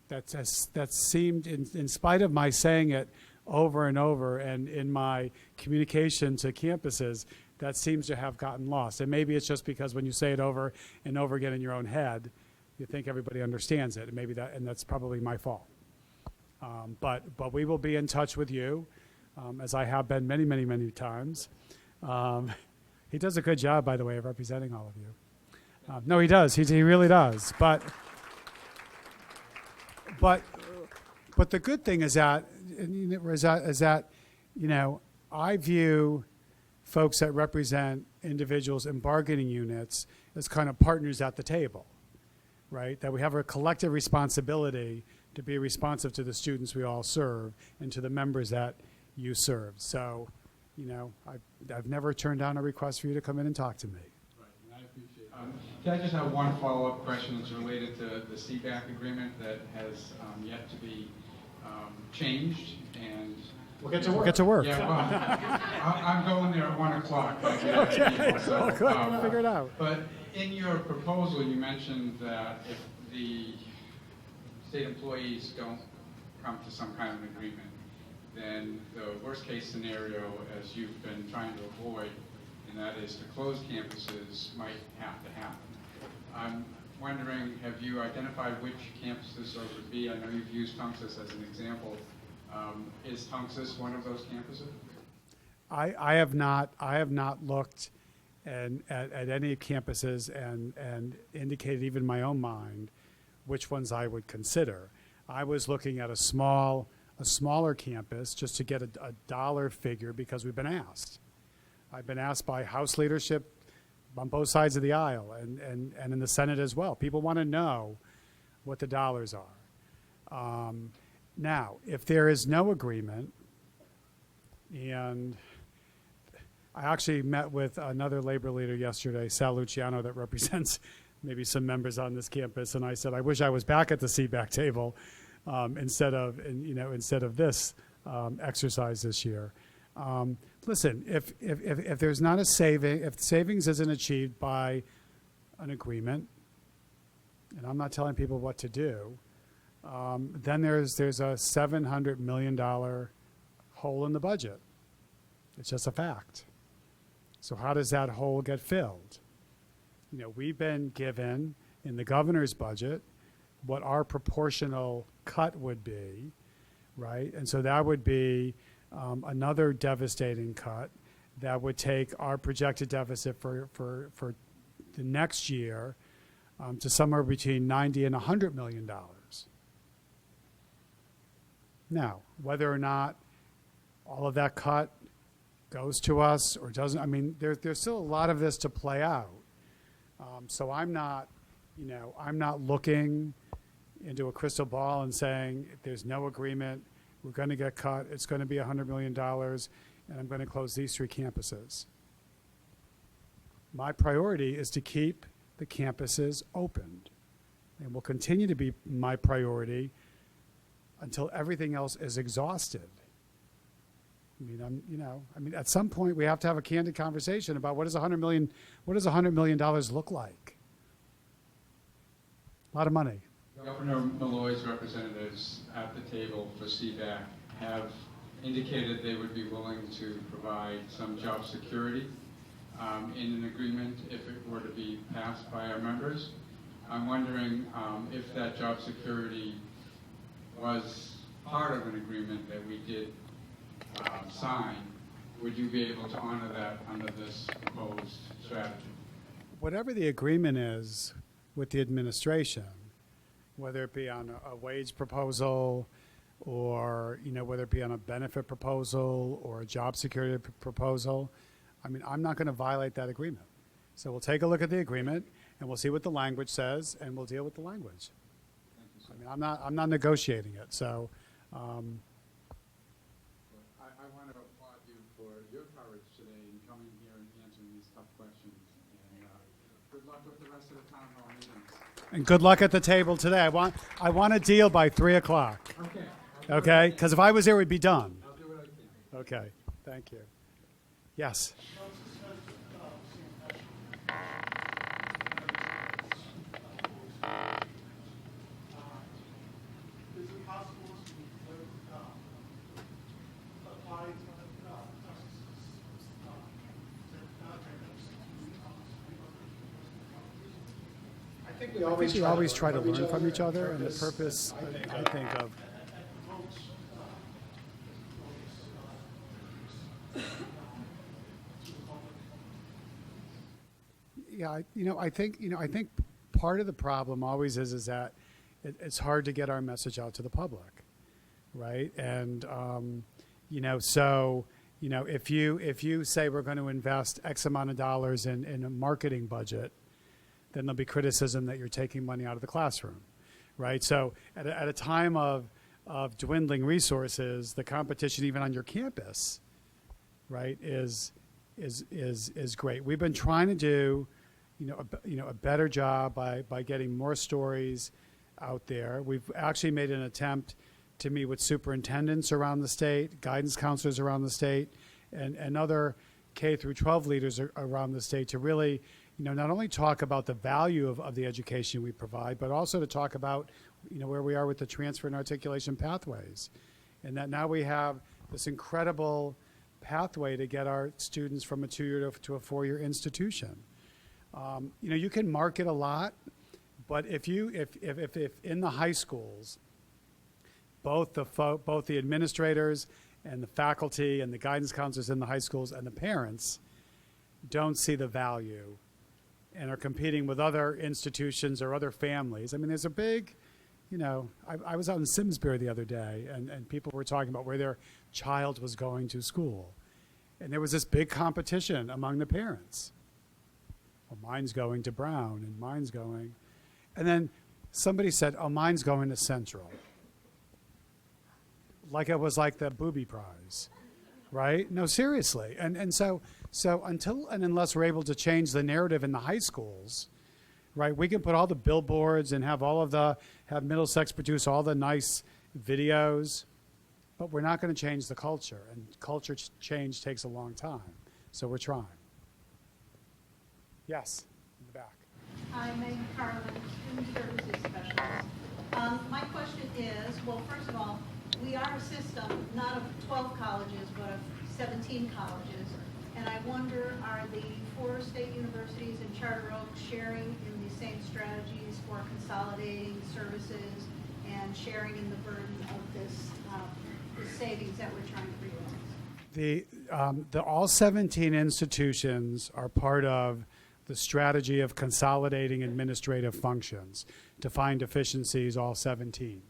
That seemed, in spite of my saying it over and over, and in my communication to campuses, that seems to have gotten lost. And maybe it's just because when you say it over and over again in your own head, you think everybody understands it, and maybe that's probably my fault. But we will be in touch with you. As I have been many, many, many times. He does a good job, by the way, of representing all of you. No, he does. He really does. But the good thing is that I view folks that represent individuals in bargaining units as kind of partners at the table, right? That we have a collective responsibility to be responsive to the students we all serve and to the members that you served. So, I've never turned down a request for you to come in and talk to me. Right, and I appreciate it. Can I just have one follow-up question that's related to the CBAC agreement that has yet to be changed? And We'll get to work. Yeah, well, I'm going there at 1 o'clock. Okay. So, Good. We'll figure it out. But in your proposal, you mentioned that if the state employees don't come to some kind of an agreement, then the worst case scenario, as you've been trying to avoid, and that is to close campuses, might have to happen. I'm wondering, have you identified which campuses those would be? I know you've used Tunxus as an example. Is Tunxus one of those campuses? I have not looked at any campuses and indicated even in my own mind which ones I would consider. I was looking at a smaller campus just to get a dollar figure because we've been asked. I've been asked by House leadership on both sides of the aisle and in the Senate as well. People want to know what the dollars are. Now, if there is no agreement, and I actually met with another labor leader yesterday, Sal Luciano, that represents maybe some members on this campus, and I said, I wish I was back at the CBAC table instead of this exercise this year. Listen, if there's not a saving, if savings isn't achieved by an agreement, and I'm not telling people what to do, then there's a $700 million hole in the budget. It's just a fact. So how does that hole get filled? We've been given in the governor's budget what our proportional cut would be, right? And so that would be another devastating cut that would take our projected deficit for the next year to somewhere between $90 and $100 million. Now, whether or not all of that cut goes to us or doesn't, I mean, there's still a lot of this to play out. So I'm not looking into a crystal ball and saying if there's no agreement, we're going to get cut, it's going to be $100 million, and I'm going to close these 3 campuses. My priority is to keep the campuses opened, and will continue to be my priority until everything else is exhausted. At some point we have to have a candid conversation about what does $100 million look like? A lot of money. Governor Malloy's representatives at the table for CBAC have indicated they would be willing to provide some job security in an agreement if it were to be passed by our members. I'm wondering if that job security was part of an agreement that we did sign. Would you be able to honor that under this proposed strategy? Whatever the agreement is with the administration, whether it be on a wage proposal or, whether it be on a benefit proposal or a job security proposal, I mean, I'm not going to violate that agreement. So we'll take a look at the agreement and we'll see what the language says and we'll deal with the language. Thank you, sir. I mean, I'm not negotiating it. So, I want to applaud you for your courage today in coming here and answering these tough questions. And good luck with the rest of the town hall meetings. and good luck at the table today. I want a deal by 3 o'clock. Okay. Okay? Because if I was there, we'd be done. I'll do what I can. Okay. Thank you. Yes. Is it possible to apply I think we always try to learn from each other, and the purpose, I think, of yeah, I think part of the problem always is that it's hard to get our message out to the public, right? And if you say we're going to invest X amount of dollars in a marketing budget, then there'll be criticism that you're taking money out of the classroom, right? So at a time of dwindling resources, the competition even on your campus, right, is great. We've been trying to do a better job by getting more stories out there. We've actually made an attempt to meet with superintendents around the state, guidance counselors around the state, and other K through 12 leaders around the state to really, not only talk about the value of the education we provide, but also to talk about, where we are with the transfer and articulation pathways. And that now we have this incredible pathway to get our students from a 2-year to a 4-year institution. You can market a lot, but if in the high schools, both the administrators and the faculty and the guidance counselors in the high schools and the parents don't see the value and are competing with other institutions or other families. I mean, there's a big, I was out in Simsbury the other day, and people were talking about where their child was going to school. And there was this big competition among the parents. Well, mine's going to Brown, and mine's going. And then somebody said, oh, mine's going to Central. Like it was like the booby prize, right? No, seriously. And so until and unless we're able to change the narrative in the high schools, right, we can put all the billboards and have have Middlesex produce all the nice videos, but we're not going to change the culture, and culture change takes a long time. So we're trying. Yes, in the back. Hi, Megan Carlin, Student Services Specialist. My question is, well, first of all, we are a system not of 12 colleges, but of 17 colleges. And I wonder, are the 4 state universities and Charter Oak sharing in the same strategies for consolidating services and sharing in the burden of this the savings that we're trying to realize? The all 17 institutions are part of the strategy of consolidating administrative functions to find efficiencies, all 17,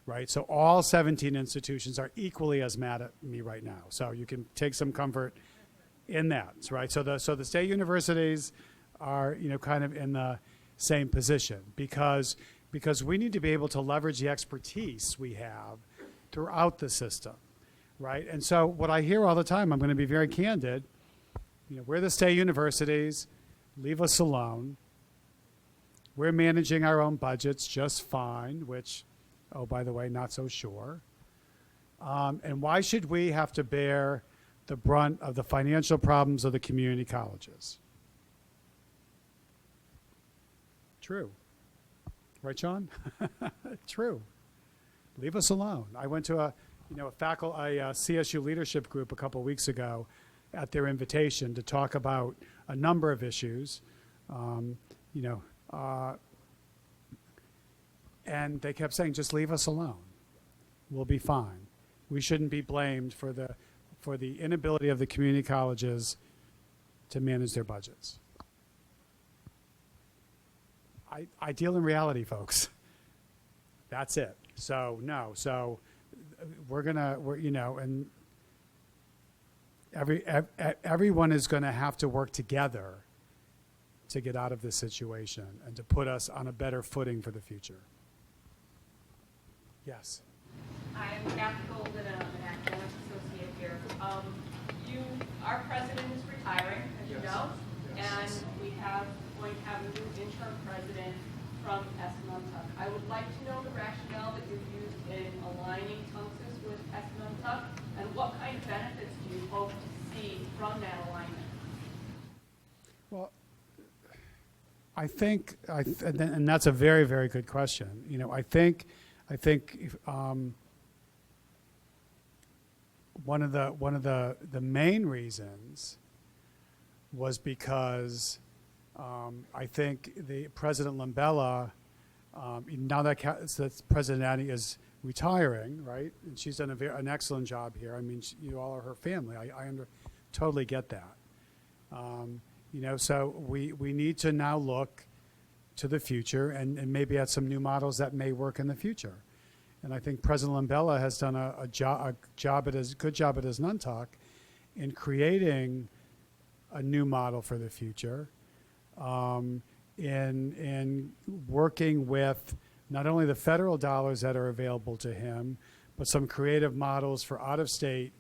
right? So all 17 institutions are equally as mad at me right now. So you can take some comfort in that, right? So the state universities are, kind of in the same position because we need to be able to leverage the expertise we have throughout the system, right? And so what I hear all the time, I'm going to be very candid, we're the state universities, leave us alone. We're managing our own budgets just fine, which, oh, by the way, not so sure. And why should we have to bear the brunt of the financial problems of the community colleges? True. Right, Sean? True. Leave us alone. I went to a CSU leadership group a couple weeks ago at their invitation to talk about a number of issues. you know, and they kept saying, just leave us alone. We'll be fine. We shouldn't be blamed for the inability of the community colleges to manage their budgets. I deal in reality, folks. That's it. So no. So we're you know, and everyone is going to have to work together to get out of this situation and to put us on a better footing for the future. Yes. I am Kathy Golden, and I'm an academics associate here. Our president is retiring, as you know, and we are going to have a new interim president from Esmontuck. I would like to know the rationale that you've used in aligning Tungus with Esmontuck, and what kind of benefits do you hope to see from that alignment? Well, I think, and that's a very, very good question. You know, I think one of the main reasons was because I think the President Lambella, now that President Addy is retiring, right, and she's done an excellent job here. I mean, you all are her family. I totally get that. You know, so we need to now look to the future and maybe at some new models that may work in the future. And I think President Lambella has done a good job at his Nuntuck in creating a new model for the future, in working with not only the federal dollars that are available to him, but some creative models for out-of-state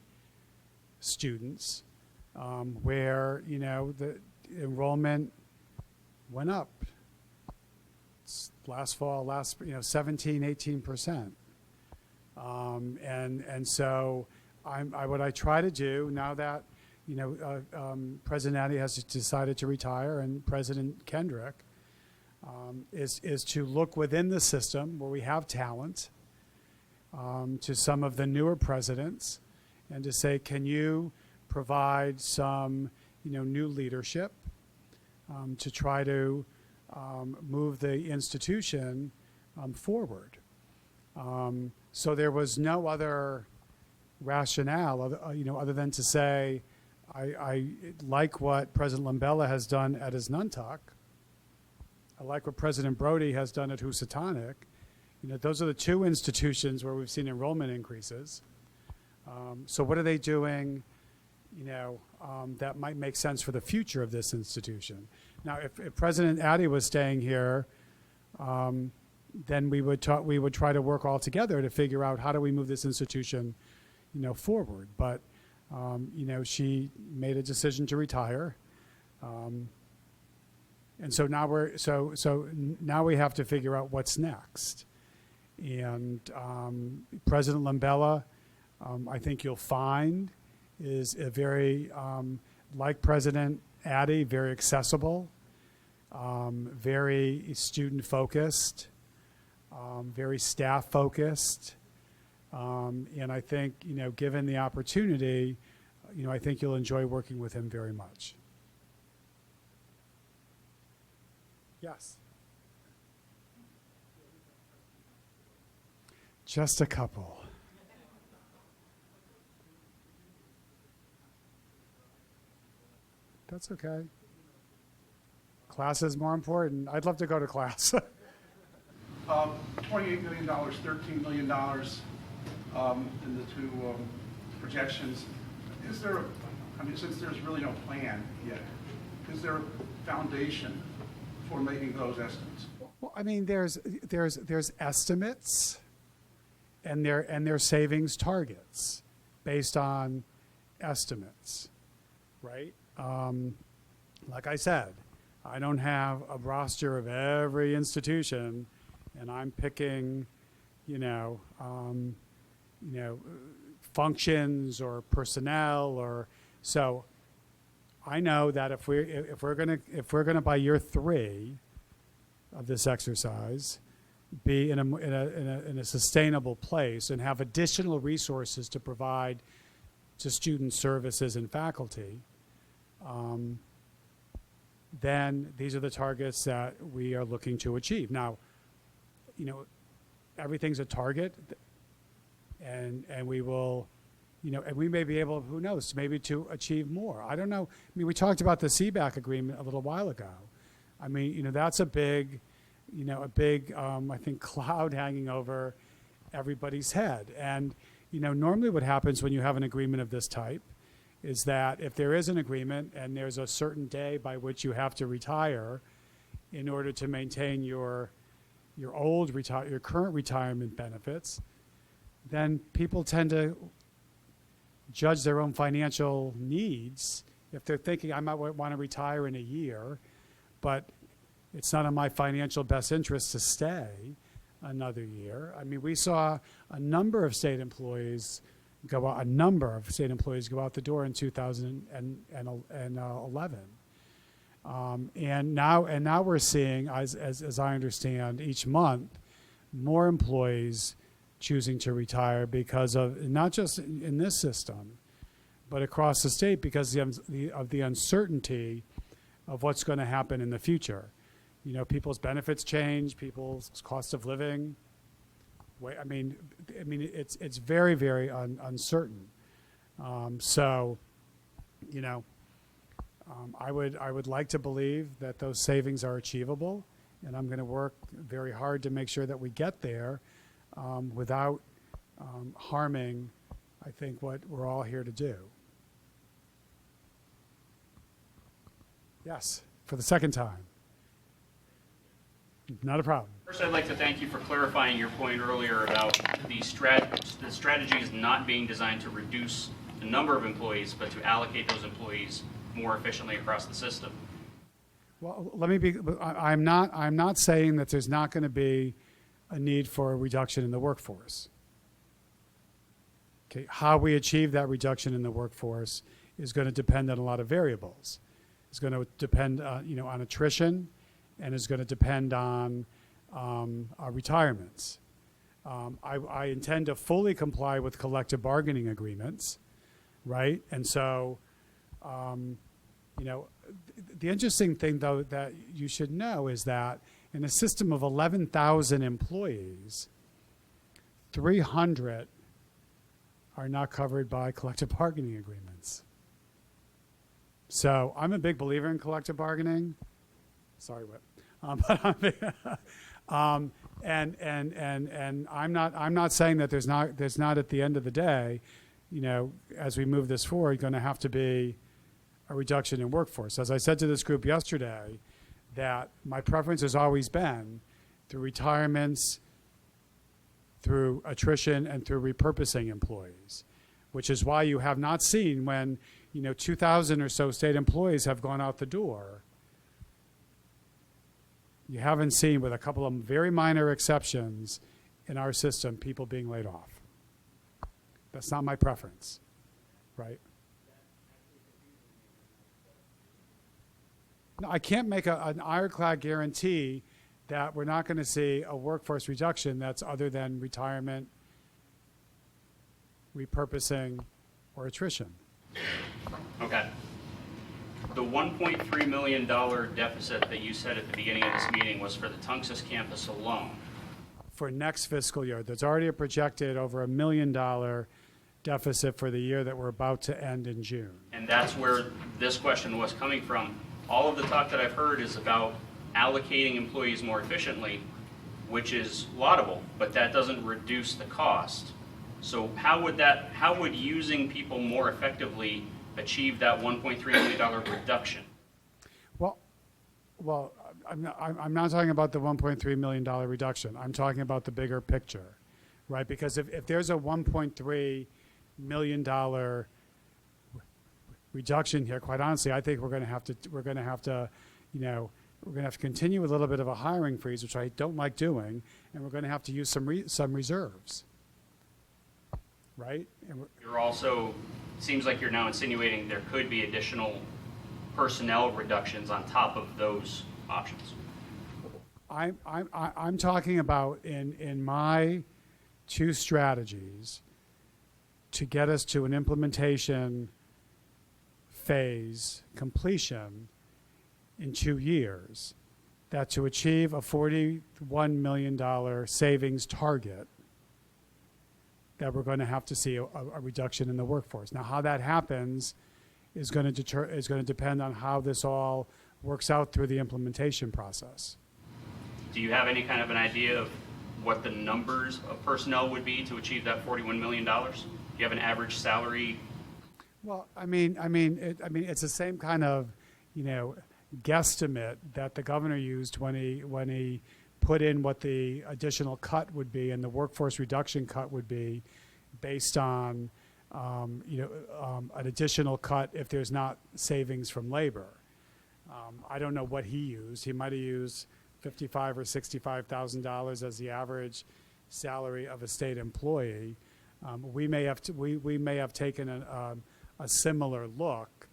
students, where, you know, the enrollment went up last fall, 17, 18%. And so what I try to do now that, you know, President Addy has decided to retire and President Kendrick, is to look within the system where we have talent, to some of the newer presidents, and to say, can you provide some, you know, new leadership to try to move the institution forward. So there was no other rationale, you know, other than to say, I like what President Lambella has done at his Nuntuck. I like what President Brody has done at Housatonic. You know, those are the two institutions where we've seen enrollment increases. So what are they doing, you know, that might make sense for the future of this institution? Now, if President Addy was staying here, then we would try to work all together to figure out how do we move this institution, you know, forward. But you know, she made a decision to retire, and so now now we have to figure out what's next. And President Lambella, I think you'll find, is a very like President Addy, very accessible, very student focused. Very staff focused, and I think, you know, given the opportunity, you know, I think you'll enjoy working with him very much. Yes. Just a couple. That's okay. Class is more important. I'd love to go to class. $28 million, $13 million in the two projections. Is there, I mean, since there's really no plan yet, is there a foundation for making those estimates? Well, I mean, there's estimates, and there's savings targets based on estimates, right? Like I said, I don't have a roster of every institution, and I'm picking, you know, functions or personnel, or so. I know that if we're gonna by year 3 of this exercise, be in a sustainable place and have additional resources to provide to student services and faculty, then these are the targets that we are looking to achieve. Now, everything's a target, and we will, and we may be able, who knows, maybe to achieve more. I don't know. I mean, we talked about the CBAC agreement a little while ago. I mean, that's a big, I think, cloud hanging over everybody's head. And, normally what happens when you have an agreement of this type is that if there is an agreement and there's a certain day by which you have to retire in order to maintain your current retirement benefits, then people tend to judge their own financial needs. If they're thinking, I might want to retire in a year, but it's not in my financial best interest to stay another year. I mean, we saw a number of state employees go out the door in 2011. And now we're seeing, as I understand, each month, more employees choosing to retire because of, not just in this system, but across the state, because of the uncertainty of what's going to happen in the future. People's benefits change, people's cost of living. I mean, it's very, very uncertain. So, I would like to believe that those savings are achievable, and I'm going to work very hard to make sure that we get there without harming, I think, what we're all here to do. Yes, for the second time. Not a problem. First, I'd like to thank you for clarifying your point earlier about the strategy is not being designed to reduce the number of employees, but to allocate those employees more efficiently across the system. Well, let me be. I'm not saying that there's not going to be a need for a reduction in the workforce. Okay, how we achieve that reduction in the workforce is going to depend on a lot of variables. It's going to depend, on attrition, and is going to depend on our retirements. I intend to fully comply with collective bargaining agreements, right? And so, the interesting thing, though, that you should know is that in a system of 11,000 employees, 300 are not covered by collective bargaining agreements. So I'm a big believer in collective bargaining. Sorry, Whip. And I'm not saying that there's not at the end of the day, as we move this forward, going to have to be a reduction in workforce. As I said to this group yesterday, that my preference has always been through retirements, through attrition, and through repurposing employees, which is why you have not seen when 2,000 or so state employees have gone out the door. You haven't seen, with a couple of very minor exceptions in our system, people being laid off. That's not my preference, right? No, I can't make an ironclad guarantee that we're not going to see a workforce reduction that's other than retirement, repurposing, or attrition. Okay. The $1.3 million deficit that you said at the beginning of this meeting was for the Tunxus campus alone. For next fiscal year, there's already a projected over $1 million deficit for the year that we're about to end in June. And that's where this question was coming from. All of the talk that I've heard is about allocating employees more efficiently, which is laudable, but that doesn't reduce the cost. So how would using people more effectively achieve that $1.3 million reduction? Well, I'm not talking about the $1.3 million reduction. I'm talking about the bigger picture, right? Because if there's a $1.3 million reduction here, quite honestly, I think we're going to have to continue a little bit of a hiring freeze, which I don't like doing, and we're going to have to use some reserves, right? And You're also, seems like you're now insinuating there could be additional personnel reductions on top of those options. I'm talking about in my two strategies to get us to an implementation phase completion in 2 years, that to achieve a $41 million savings target, that we're going to have to see a reduction in the workforce. Now, how that happens is going to depend on how this all works out through the implementation process. Do you have any kind of an idea of what the numbers of personnel would be to achieve that $41 million? Do you have an average salary? Well, it's the same kind of, guesstimate that the governor used when he put in what the additional cut would be and the workforce reduction cut would be, based on, an additional cut if there's not savings from labor. I don't know what he used. He might have used $55,000 or $65,000 as the average salary of a state employee. We may have taken a similar look,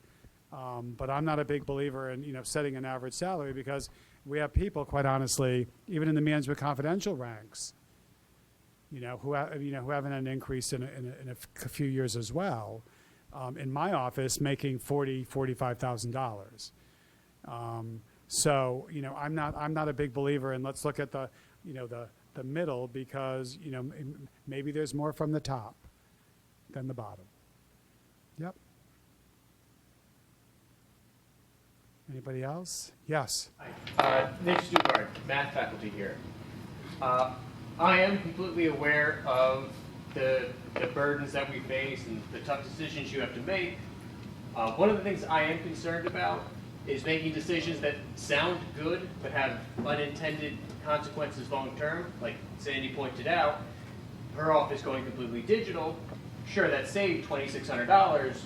but I'm not a big believer in setting an average salary, because we have people, quite honestly, even in the management confidential ranks, who haven't had an increase in a few years as well. In my office, making $45,000. So I'm not a big believer in let's look at the middle, because maybe there's more from the top than the bottom. Yep. Anybody else? Yes. Hi. Nick Stugard, math faculty here. I am completely aware of the burdens that we face and the tough decisions you have to make. One of the things I am concerned about is making decisions that sound good but have unintended consequences long term. Like Sandy pointed out, her office going completely digital, sure, that saved $2,600,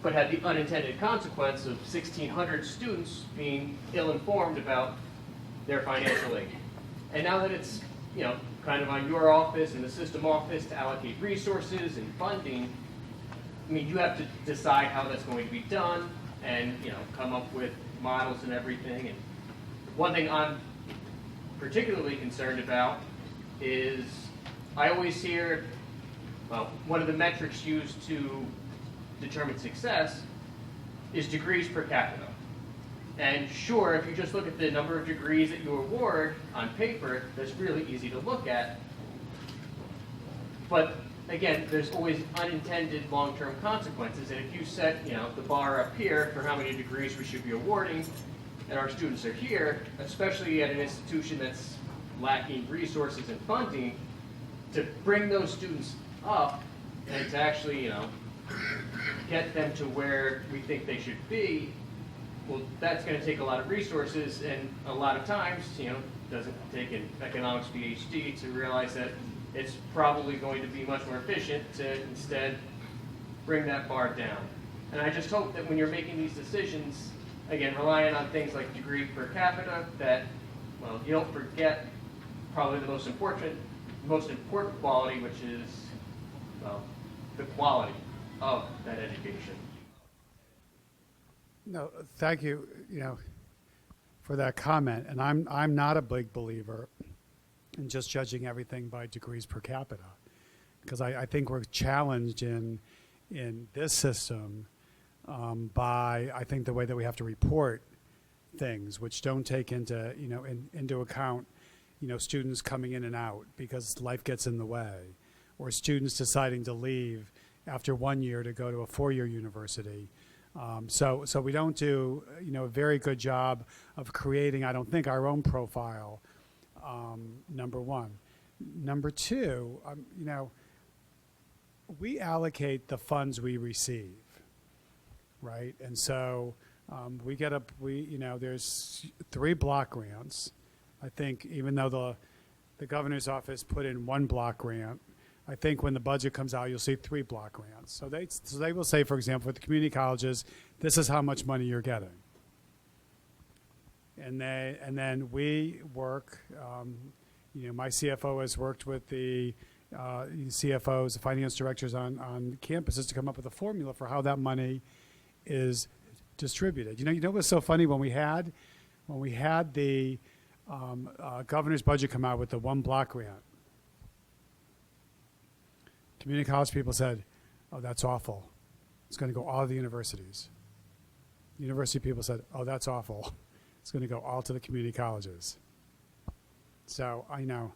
but had the unintended consequence of 1,600 students being ill-informed about their financial aid. And now that it's kind of on your office and the system office to allocate resources and funding, you have to decide how that's going to be done and come up with models and everything. And one thing I'm particularly concerned about is I always hear, one of the metrics used to determine success is degrees per capita. And sure, if you just look at the number of degrees that you award on paper, that's really easy to look at. But again, there's always unintended long-term consequences. And if you set the bar up here for how many degrees we should be awarding, and our students are here, especially at an institution that's lacking resources and funding, to bring those students up and to actually get them to where we think they should be, well, that's going to take a lot of resources, and a lot of times, doesn't take an economics PhD to realize that it's probably going to be much more efficient to instead bring that bar down. And I just hope that when you're making these decisions, again, relying on things like degree per capita, that, you don't forget probably the most important quality, which is, the quality of that education. No, thank you, for that comment. And I'm not a big believer in just judging everything by degrees per capita, because I think we're challenged in this system by, I think, the way that we have to report things, which don't take into into account students coming in and out because life gets in the way, or students deciding to leave after 1 year to go to a 4-year university. So we don't do a very good job of creating, I don't think, our own profile. Number one. Number two, we allocate the funds we receive, right? And so there's 3 block grants. I think even though the governor's office put in 1 block grant, I think when the budget comes out, you'll see 3 block grants. So they will say, for example, for the community colleges, this is how much money you're getting. And then we work, my CFO has worked with the CFOs, the finance directors on campuses to come up with a formula for how that money is distributed. You know what's so funny? When we had the governor's budget come out with the 1 block grant, community college people said, oh, that's awful. It's going to go all the universities. University people said, oh, that's awful. is going to go all to the community colleges. So I know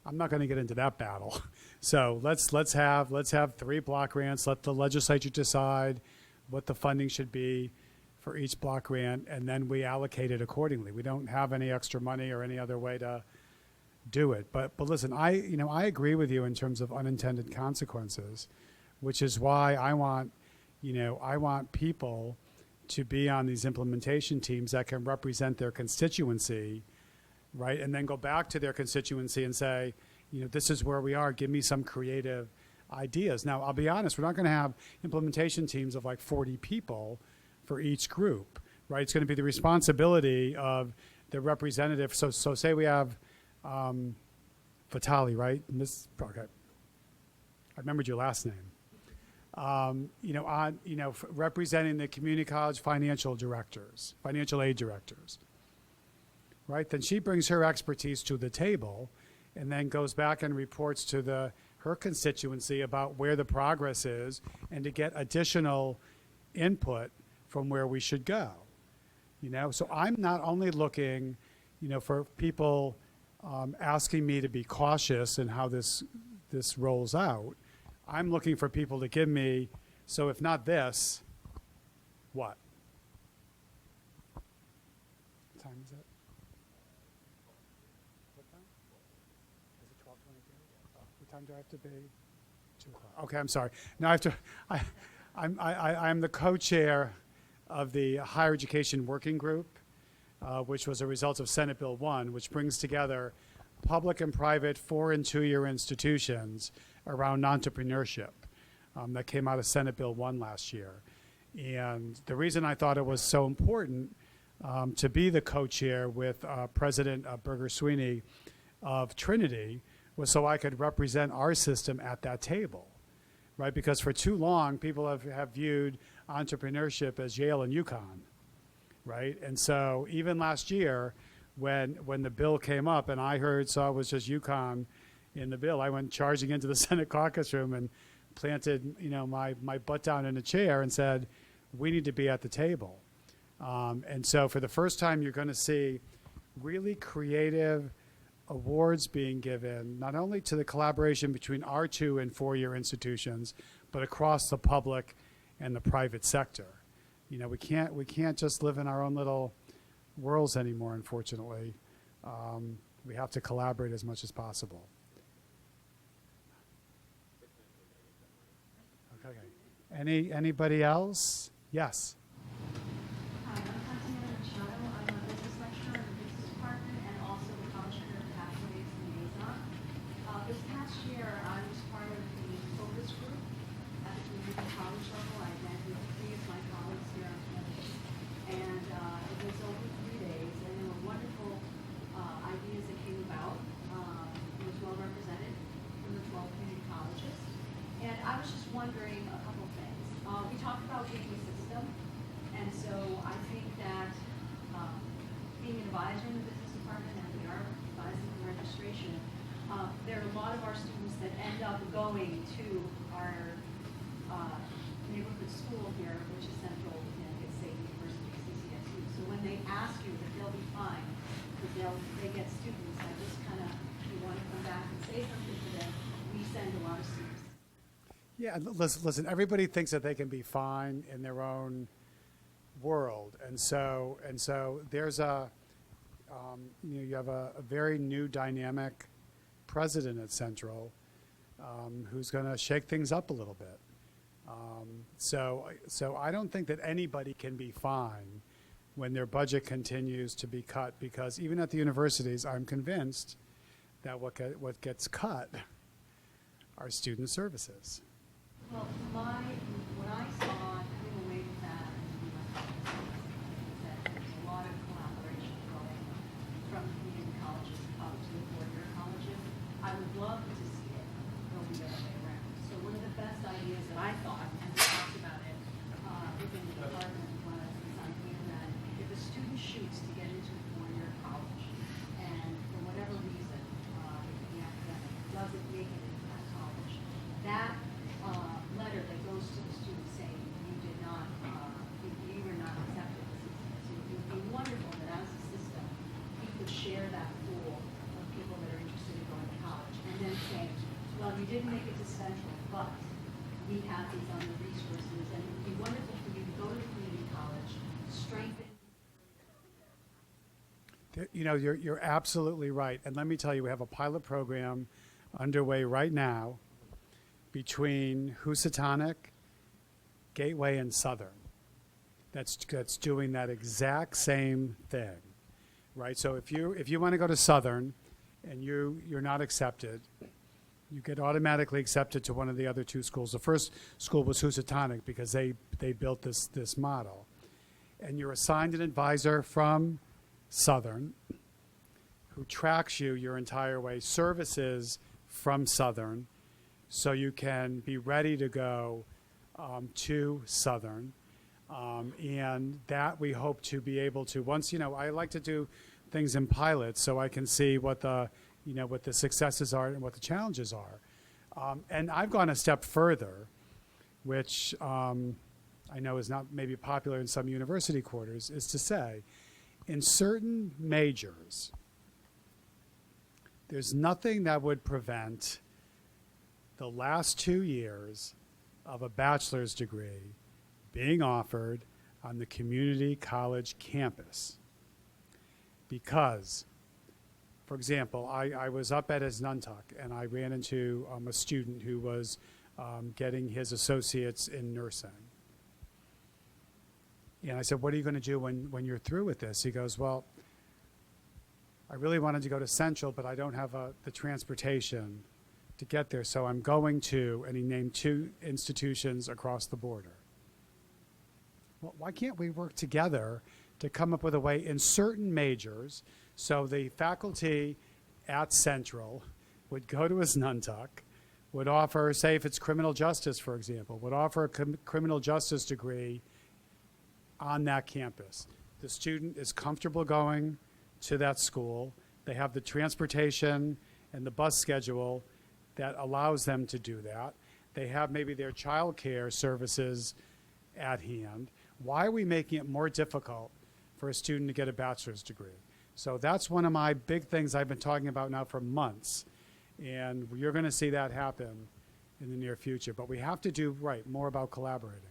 I'm not going to get into that battle. So let's have 3 block grants. Let the legislature decide what the funding should be for each block grant, and then we allocate it accordingly. We don't have any extra money or any other way to do it. But listen, I agree with you in terms of unintended consequences, which is why I want people to be on these implementation teams that can represent their constituency, right? And then go back to their constituency and say, this is where we are. Give me some creative ideas. Now, I'll be honest, we're not going to have implementation teams of like 40 people for each group, right? It's going to be the responsibility of the representative. So say we have Vitali, right? Okay. I remembered your last name. Representing the community college financial aid directors, right? Then she brings her expertise to the table and then goes back and reports to her constituency about where the progress is and to get additional input from where we should go. So I'm not only looking, for people asking me to be cautious in how this rolls out. I'm looking for people to give me, so if not this, what? What time is it? What time? Is it 12:22? What time do I have to be? 2 o'clock. Okay, I'm sorry. Now I'm the co-chair of the Higher Education Working Group, which was a result of Senate Bill 1, which brings together public and private 4- and 2-year institutions around entrepreneurship. That came out of Senate Bill 1 last year. And the reason I thought it was so important to be the co-chair with President Berger Sweeney of Trinity was so I could represent our system at that table, right? Because for too long, people have viewed entrepreneurship as Yale and UConn, right? And so even last year, when the bill came up and I saw it was just UConn in the bill, I went charging into the Senate caucus room and planted, my butt down in a chair and said, we need to be at the table. And so for the first time, you're going to see really creative awards being given, not only to the collaboration between our 2- and 4-year institutions, but across the public and the private sector. We can't just live in our own little worlds anymore, unfortunately. We have to collaborate as much as possible. Okay. Anybody else? Yes. Hi, I'm Tatiana Machado. I'm a business lecturer in the business department and also the college career pathways liaison. This past year, I was part of the focus group at the community college level. I met with 3 of my colleagues here on campus, and it was over 3 days, and there were wonderful ideas that came about. It was well represented from the 12 community colleges, and I was just wondering a couple things. We talked about being a system, and so I think that being an advisor in the business department, and we are advising the registration, there are a lot of our students that end up going to our neighborhood school here, which is Central Connecticut State University, CCSU. So when they ask you that they'll be fine, because they get students that just kind of, you want to come back and say something to them, we send a lot of students. Yeah, listen, everybody thinks that they can be fine in their own world. And so there's you have a very new dynamic president at Central who's going to shake things up a little bit. So I don't think that anybody can be fine when their budget continues to be cut, because even at the universities, I'm convinced that what gets cut are student services. Well, what I saw coming away with that is that there's a lot of collaboration going from community colleges to the 4-year colleges. I would love to see it go the other way around. So one of the best ideas that I thought, and we talked about it within the department, was this idea that if a student shoots to get into a 4-year college, and for whatever reason, it could be academic, doesn't make it into that college, that letter that goes to the student saying you did not, you were not accepted. So it would be wonderful that share that pool of people that are interested in going to college, and then saying, well, you didn't make it to Central, but we have these other resources, and it would be wonderful for you to go to the community college, strengthen. You know, you're absolutely right. And let me tell you, we have a pilot program underway right now between Housatonic, Gateway, and Southern. That's doing that exact same thing, right? So if you want to go to Southern and you're not accepted, you get automatically accepted to one of the other two schools. The first school was Housatonic because they built this model. And you're assigned an advisor from Southern who tracks you your entire way, services from Southern, so you can be ready to go to Southern. And that we hope to be able to, once, you know, I like to do things in pilots so I can see what the successes are and what the challenges are. And I've gone a step further, which I know is not maybe popular in some university quarters, is to say, in certain majors, there's nothing that would prevent the last 2 years of a bachelor's degree being offered on the community college campus. Because, for example, I was up at his Nuntuck and I ran into a student who was getting his associates in nursing. And I said, what are you going to do when you're through with this? He goes, well, I really wanted to go to Central, but I don't have the transportation to get there. So I'm going to, and he named 2 institutions across the border. Well, why can't we work together to come up with a way in certain majors so the faculty at Central would go to his Nuntuck, would offer, say if it's criminal justice, for example, would offer a criminal justice degree on that campus. The student is comfortable going to that school. They have the transportation and the bus schedule that allows them to do that. They have maybe their child care services at hand. Why are we making it more difficult for a student to get a bachelor's degree? So that's one of my big things I've been talking about now for months. And you're going to see that happen in the near future. But we have to do, right, more about collaborating.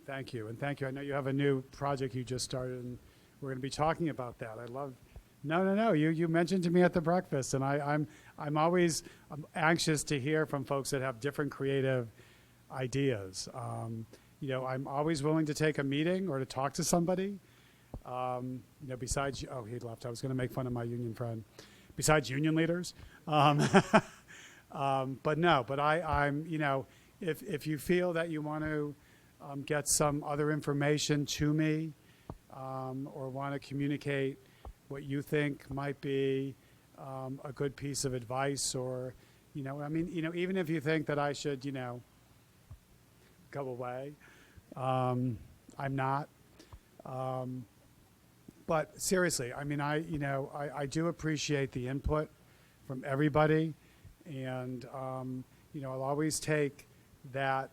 Thank you, and thank you. I know you have a new project you just started, and we're going to be talking about that. I love. No. You mentioned to me at the breakfast, and I'm always anxious to hear from folks that have different creative ideas. You know, I'm always willing to take a meeting or to talk to somebody. You know, besides, oh, he left. I was going to make fun of my union friend. Besides union leaders, but no. But I'm. You know, if you feel that you want to get some other information to me or want to communicate what you think might be a good piece of advice, or, you know, I mean, you know, even if you think that I should, you know, go away, I'm not. But seriously, I mean, I do appreciate the input from everybody, and, you know, I'll always take that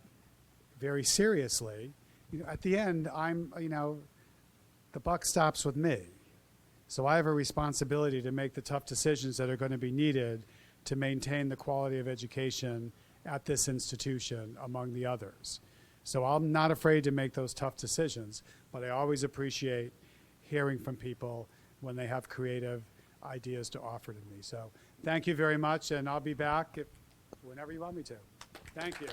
very seriously. You know, at the end, you know, the buck stops with me. So I have a responsibility to make the tough decisions that are going to be needed to maintain the quality of education at this institution, among the others. So I'm not afraid to make those tough decisions, but I always appreciate hearing from people when they have creative ideas to offer to me. So thank you very much, and I'll be back whenever you want me to. Thank you.